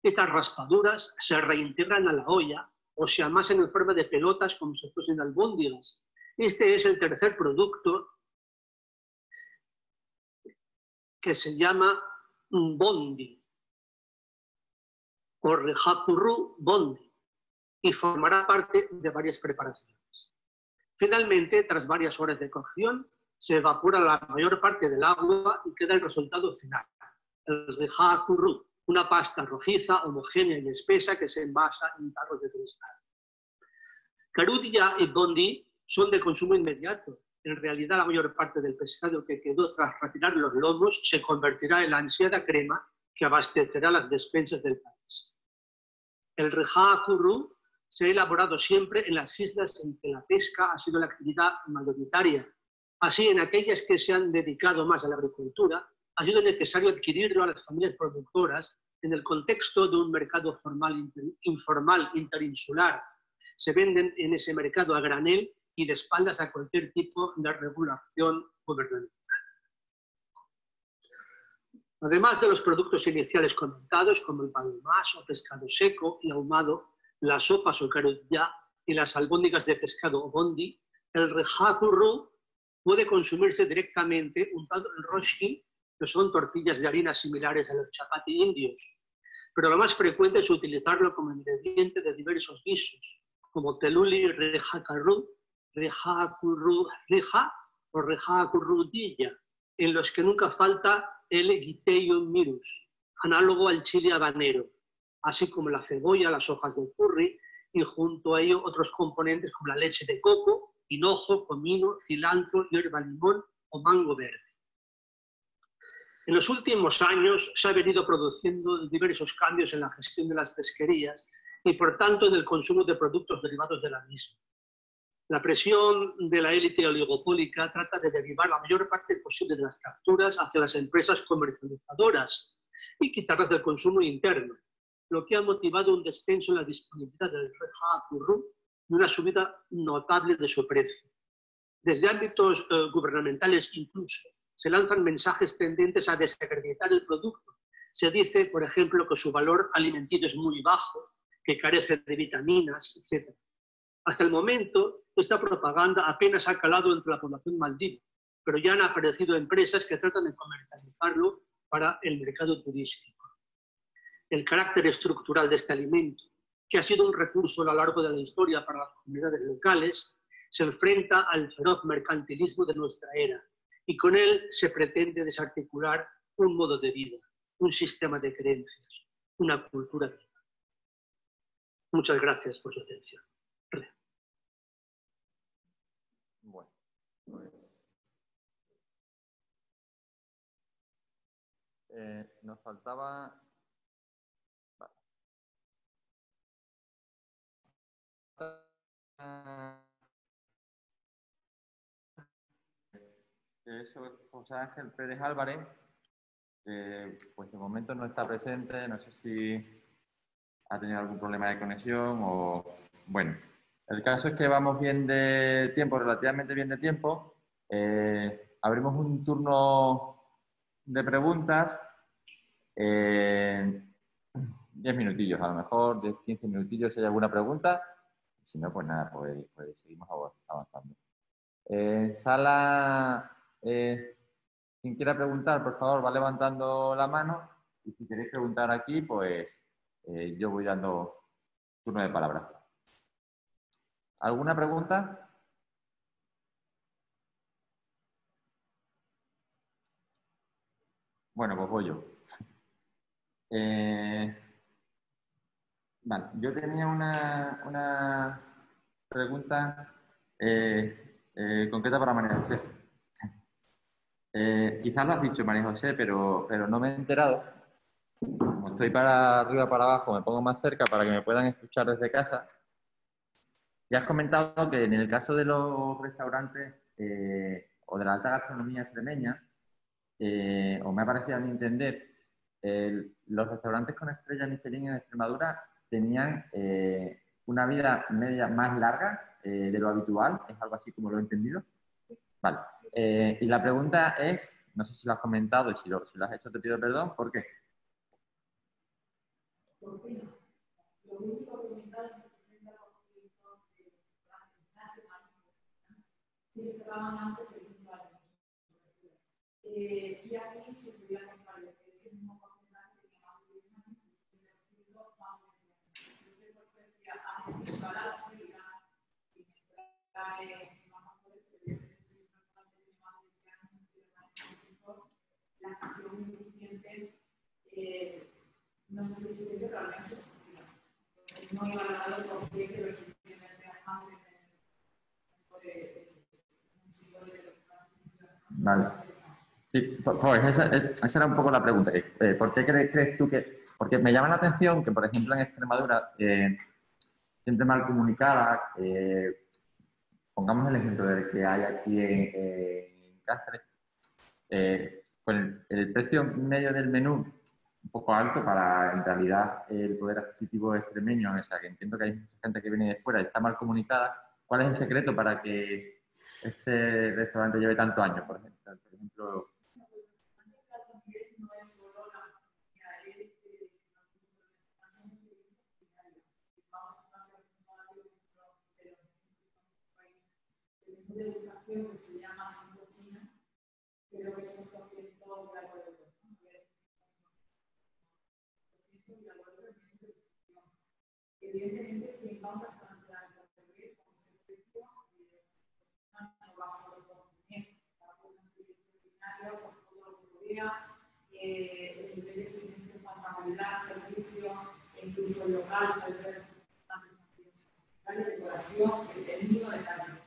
Estas raspaduras se reintegran a la olla o se amasan en forma de pelotas como si fuesen albóndigas. Este es el tercer producto que se llama bondi o rehapurru bondi y formará parte de varias preparaciones. Finalmente, tras varias horas de cocción, se evapora la mayor parte del agua y queda el resultado final, el rejá currú, una pasta rojiza, homogénea y espesa que se envasa en tarros de cristal. Carudia y bondi son de consumo inmediato. En realidad, la mayor parte del pescado que quedó tras retirar los lomos se convertirá en la ansiada crema que abastecerá las despensas del país. El rejá currú se ha elaborado siempre en las islas en que la pesca ha sido la actividad mayoritaria. Así, en aquellas que se han dedicado más a la agricultura, ha sido necesario adquirirlo a las familias productoras en el contexto de un mercado informal interinsular. Se venden en ese mercado a granel y de espaldas a cualquier tipo de regulación gubernamental. Además de los productos iniciales comentados, como el palmas o pescado seco y ahumado, las sopas o carudia y las albóndigas de pescado o bondi, el rejá currú puede consumirse directamente untado en roshi, que son tortillas de harina similares a los chapati indios. Pero lo más frecuente es utilizarlo como ingrediente de diversos guisos, como teluli rejá currú, rejá currú rejá o rejá currudilla, en los que nunca falta el guiteion mirus, análogo al chile habanero, así como la cebolla, las hojas de curry y junto a ello otros componentes como la leche de coco, hinojo, comino, cilantro, hierba limón o mango verde. En los últimos años se han venido produciendo diversos cambios en la gestión de las pesquerías y por tanto en el consumo de productos derivados de la misma. La presión de la élite oligopólica trata de derivar la mayor parte posible de las capturas hacia las empresas comercializadoras y quitarlas del consumo interno, lo que ha motivado un descenso en la disponibilidad del rejá currú y una subida notable de su precio. Desde ámbitos gubernamentales incluso se lanzan mensajes tendentes a desacreditar el producto. Se dice, por ejemplo, que su valor alimenticio es muy bajo, que carece de vitaminas, etc. Hasta el momento, esta propaganda apenas ha calado entre la población maldiva, pero ya han aparecido empresas que tratan de comercializarlo para el mercado turístico. El carácter estructural de este alimento, que ha sido un recurso a lo largo de la historia para las comunidades locales, se enfrenta al feroz mercantilismo de nuestra era y con él se pretende desarticular un modo de vida, un sistema de creencias, una cultura viva. Muchas gracias por su atención. Bueno, pues nos faltaba... Eso es José Ángel Pérez Álvarez, pues de momento no está presente, no sé si ha tenido algún problema de conexión o... Bueno, el caso es que vamos bien de tiempo, relativamente bien de tiempo. Abrimos un turno de preguntas. 10 minutillos, a lo mejor 10-15 minutillos si hay alguna pregunta. Si no, pues nada, pues seguimos avanzando. Sala, quien quiera preguntar, por favor, va levantando la mano. Y si queréis preguntar aquí, pues yo voy dando turno de palabra. ¿Alguna pregunta? Bueno, pues voy yo. Vale, yo tenía una pregunta concreta para María José. Quizás lo has dicho, María José, pero no me he enterado. Como estoy para arriba, para abajo, me pongo más cerca para que me puedan escuchar desde casa. Ya has comentado que en el caso de los restaurantes o de la alta gastronomía extremeña, o me ha parecido a mí entender, los restaurantes con estrella Michelin en Extremadura tenían una vida media más larga de lo habitual, es algo así como lo he entendido. Vale. Y la pregunta es, no sé si lo has comentado y si lo has hecho te pido perdón, ¿por qué? Lo único que comentaron es que el 60% de los restaurantes nacionales se cerraban antes de 5 años. Y aquí se podía comparar que ese mismo porcentaje tenía más de 10 años y el reducido más de 10 años. Entonces, pues decía, antes de la realidad, sin entrar en más no sé si es suficiente, pero al menos es suficiente. No iba a hablar por qué, pero es suficientemente más Vale. Sí, pues esa era un poco la pregunta. ¿Por qué crees tú que...? Porque me llama la atención que, por ejemplo, en Extremadura, siempre mal comunicada, pongamos el ejemplo del que hay aquí en Cáceres, pues el precio medio del menú un poco alto para, en realidad, el poder adquisitivo extremeño, o sea, que entiendo que hay mucha gente que viene de fuera y está mal comunicada. ¿Cuál es el secreto para que este restaurante lleve tantos años, por ejemplo? De educación que se llama China, creo que es un concepto de acuerdo. Evidentemente, quien va a bastante la categoría con ese precio no va a saber consumir. La producción veterinaria, por todo lo que rodea, el nivel de servicio en cuanto a calidad, servicio, e incluso el local, el ver la decoración, el término de calidad.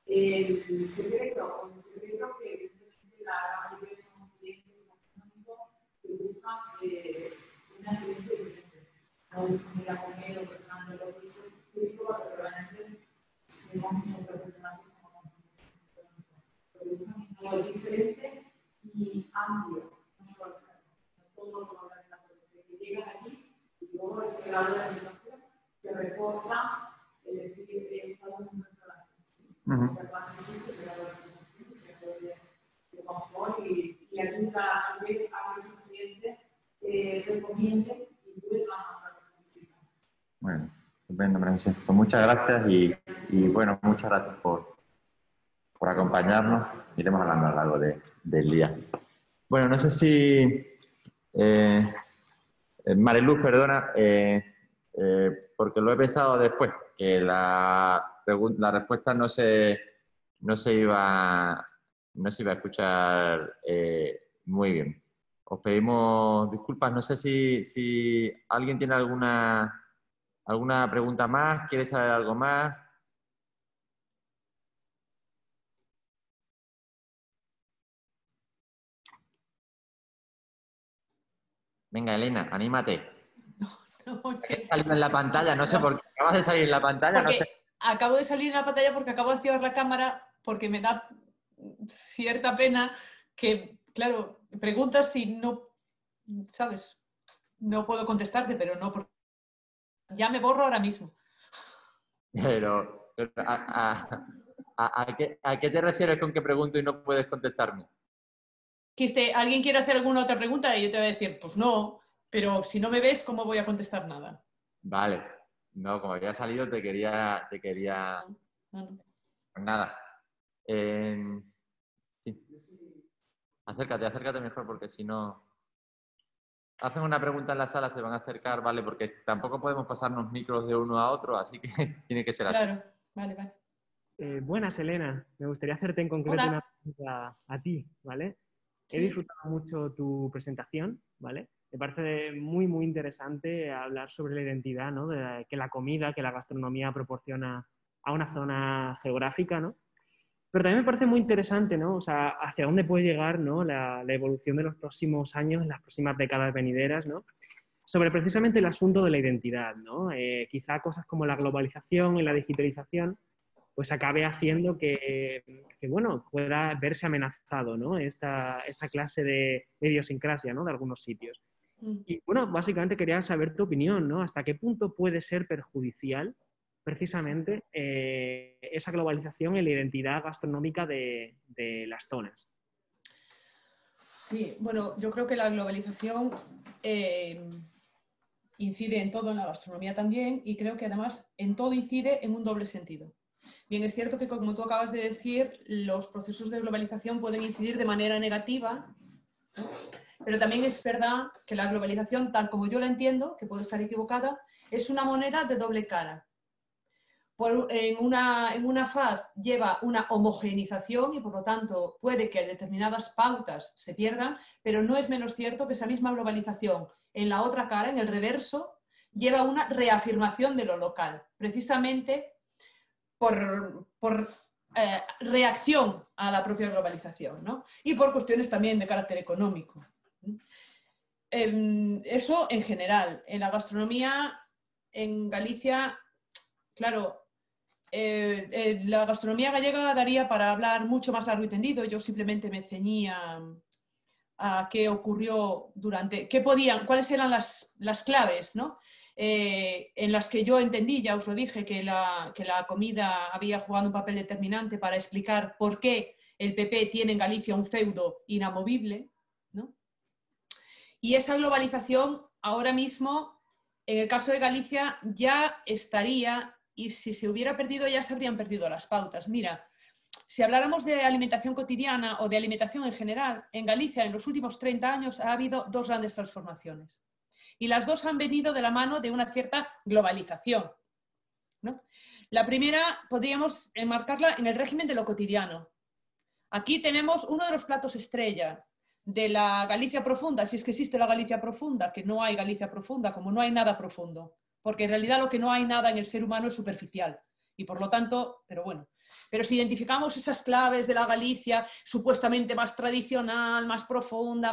El secreto que evidentemente la mayoría son clientes gastronómicos que buscan una experiencia diferente. No buscan ir a comer o buscando lo que es típico, pero realmente tenemos muchos profesionales que buscan algo diferente y amplio, no solo todo lo que habla de la producción. Que llegan aquí y luego ese grado de educación que reporta el decir todo el mundo. Y ayuda a su vez a que su cliente recomiende y vuelva a participar. Bueno, estupendo, Francisco. Pues muchas gracias y bueno, muchas gracias por acompañarnos. Iremos hablando a lo largo del día. Bueno, no sé si Mariluz, perdona, porque lo he pensado después, que la respuesta no se iba a escuchar muy bien. Os pedimos disculpas. No sé si alguien tiene alguna pregunta más, quiere saber algo más. Venga, Elena, anímate. No, es que... en la pantalla, no sé por qué. Acabas de salir en la pantalla, porque no sé. Acabo de salir en la pantalla porque acabo de activar la cámara porque me da cierta pena que, claro, preguntas si no, ¿sabes? No puedo contestarte, pero no, porque ya me borro ahora mismo. Pero ¿a qué te refieres con que pregunto y no puedes contestarme? Que alguien quiere hacer alguna otra pregunta y yo te voy a decir, pues no, pero si no me ves, ¿cómo voy a contestar nada? Vale. No, como había salido, te quería... No. Pues nada. Sí. Acércate mejor porque si no... Hacen una pregunta en la sala, se van a acercar, ¿vale? Porque tampoco podemos pasarnos micros de uno a otro, así que tiene que ser así. Claro, vale. Buenas, Elena. Me gustaría hacerte en concreto una pregunta a ti, ¿vale? Sí. He disfrutado mucho tu presentación, ¿vale? Me parece muy, muy interesante hablar sobre la identidad, ¿no? Que la comida, que la gastronomía proporciona a una zona geográfica, ¿no? Pero también me parece muy interesante, ¿no? O sea, hacia dónde puede llegar, ¿no? la evolución de los próximos años, las próximas décadas venideras, ¿no? Sobre precisamente el asunto de la identidad, ¿no? Quizá cosas como la globalización y la digitalización pues acabe haciendo que bueno, pueda verse amenazado, ¿no? Esta clase de idiosincrasia, ¿no? De algunos sitios. Y bueno, básicamente quería saber tu opinión, ¿no? ¿Hasta qué punto puede ser perjudicial precisamente esa globalización en la identidad gastronómica de las zonas? Sí, bueno, yo creo que la globalización incide en todo, en la gastronomía también, y creo que además en todo incide en un doble sentido. Bien, es cierto que, como tú acabas de decir, los procesos de globalización pueden incidir de manera negativa, ¿no? Pero también es verdad que la globalización, tal como yo la entiendo, que puedo estar equivocada, es una moneda de doble cara. en una faz lleva una homogeneización y por lo tanto puede que determinadas pautas se pierdan, pero no es menos cierto que esa misma globalización en la otra cara, en el reverso, lleva una reafirmación de lo local, precisamente por reacción a la propia globalización, ¿no? Y por cuestiones también de carácter económico. Eso en general. En la gastronomía en Galicia, claro, la gastronomía gallega daría para hablar mucho más largo y tendido. Yo simplemente me ceñía a qué ocurrió durante, cuáles eran las claves, ¿no? En las que yo entendí, ya os lo dije, que la comida había jugado un papel determinante para explicar por qué el PP tiene en Galicia un feudo inamovible, ¿no? Y esa globalización ahora mismo, en el caso de Galicia, ya estaría, y si se hubiera perdido ya se habrían perdido las pautas. Mira, si habláramos de alimentación cotidiana o de alimentación en general, en Galicia en los últimos 30 años ha habido dos grandes transformaciones. Y las dos han venido de la mano de una cierta globalización, ¿no? La primera podríamos enmarcarla en el régimen de lo cotidiano. Aquí tenemos uno de los platos estrella de la Galicia profunda, si es que existe la Galicia profunda, que no hay Galicia profunda, como no hay nada profundo, porque en realidad lo que no hay nada en el ser humano es superficial. Y por lo tanto, pero bueno, pero si identificamos esas claves de la Galicia supuestamente más tradicional, más profunda,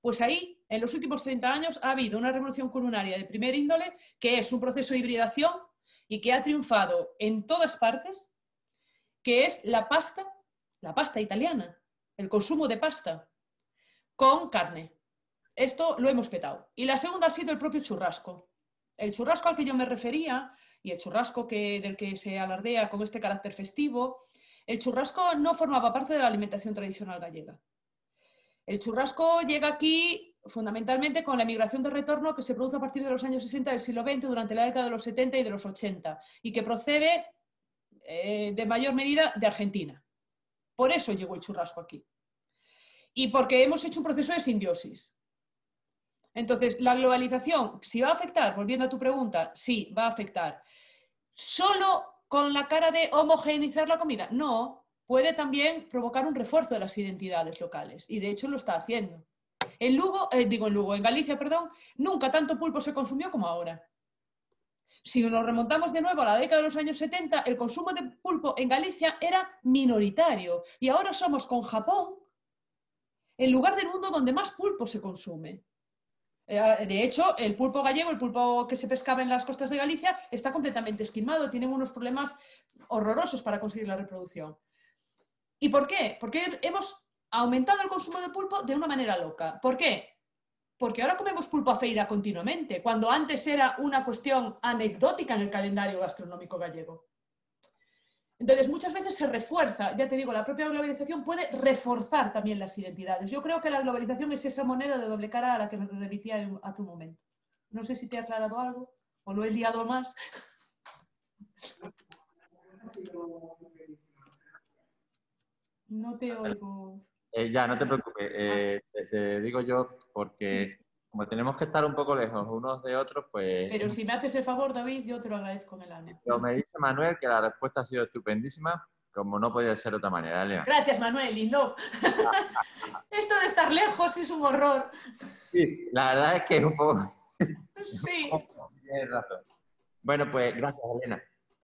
pues ahí, en los últimos 30 años, ha habido una revolución culinaria de primer índole, que es un proceso de hibridación y que ha triunfado en todas partes, que es la pasta italiana, el consumo de pasta con carne. Esto lo hemos petado. Y la segunda ha sido el propio churrasco. El churrasco al que yo me refería, y el churrasco del que se alardea con este carácter festivo, el churrasco no formaba parte de la alimentación tradicional gallega. El churrasco llega aquí fundamentalmente con la emigración de retorno que se produce a partir de los años 60 del siglo XX, durante la década de los 70 y de los 80, y que procede de mayor medida de Argentina. Por eso llegó el churrasco aquí. Y porque hemos hecho un proceso de simbiosis. Entonces, la globalización, si va a afectar, volviendo a tu pregunta, sí, va a afectar. ¿Solo con la cara de homogeneizar la comida? No, puede también provocar un refuerzo de las identidades locales, y de hecho lo está haciendo. En Galicia, nunca tanto pulpo se consumió como ahora. Si nos remontamos de nuevo a la década de los años 70, el consumo de pulpo en Galicia era minoritario, y ahora somos con Japón el lugar del mundo donde más pulpo se consume. De hecho, el pulpo gallego, el pulpo que se pescaba en las costas de Galicia, está completamente esquilmado, tienen unos problemas horrorosos para conseguir la reproducción. ¿Y por qué? Porque hemos aumentado el consumo de pulpo de una manera loca. ¿Por qué? Porque ahora comemos pulpo a feira continuamente, cuando antes era una cuestión anecdótica en el calendario gastronómico gallego. Entonces, muchas veces se refuerza, ya te digo, la propia globalización puede reforzar también las identidades. Yo creo que la globalización es esa moneda de doble cara a la que me remitía hace un momento. No sé si te he aclarado algo o lo he liado más. No te oigo. Ya, no te preocupes. Te digo yo porque sí, como tenemos que estar un poco lejos unos de otros, pues... Pero si me haces el favor, David, yo te lo agradezco en el alma. Pero me dice Manuel que la respuesta ha sido estupendísima, como no podía ser de otra manera, Elena. Gracias, Manuel, y no. Esto de estar lejos es un horror. Sí, la verdad es que es un poco... Sí. Tienes razón. Bueno, pues gracias, Elena.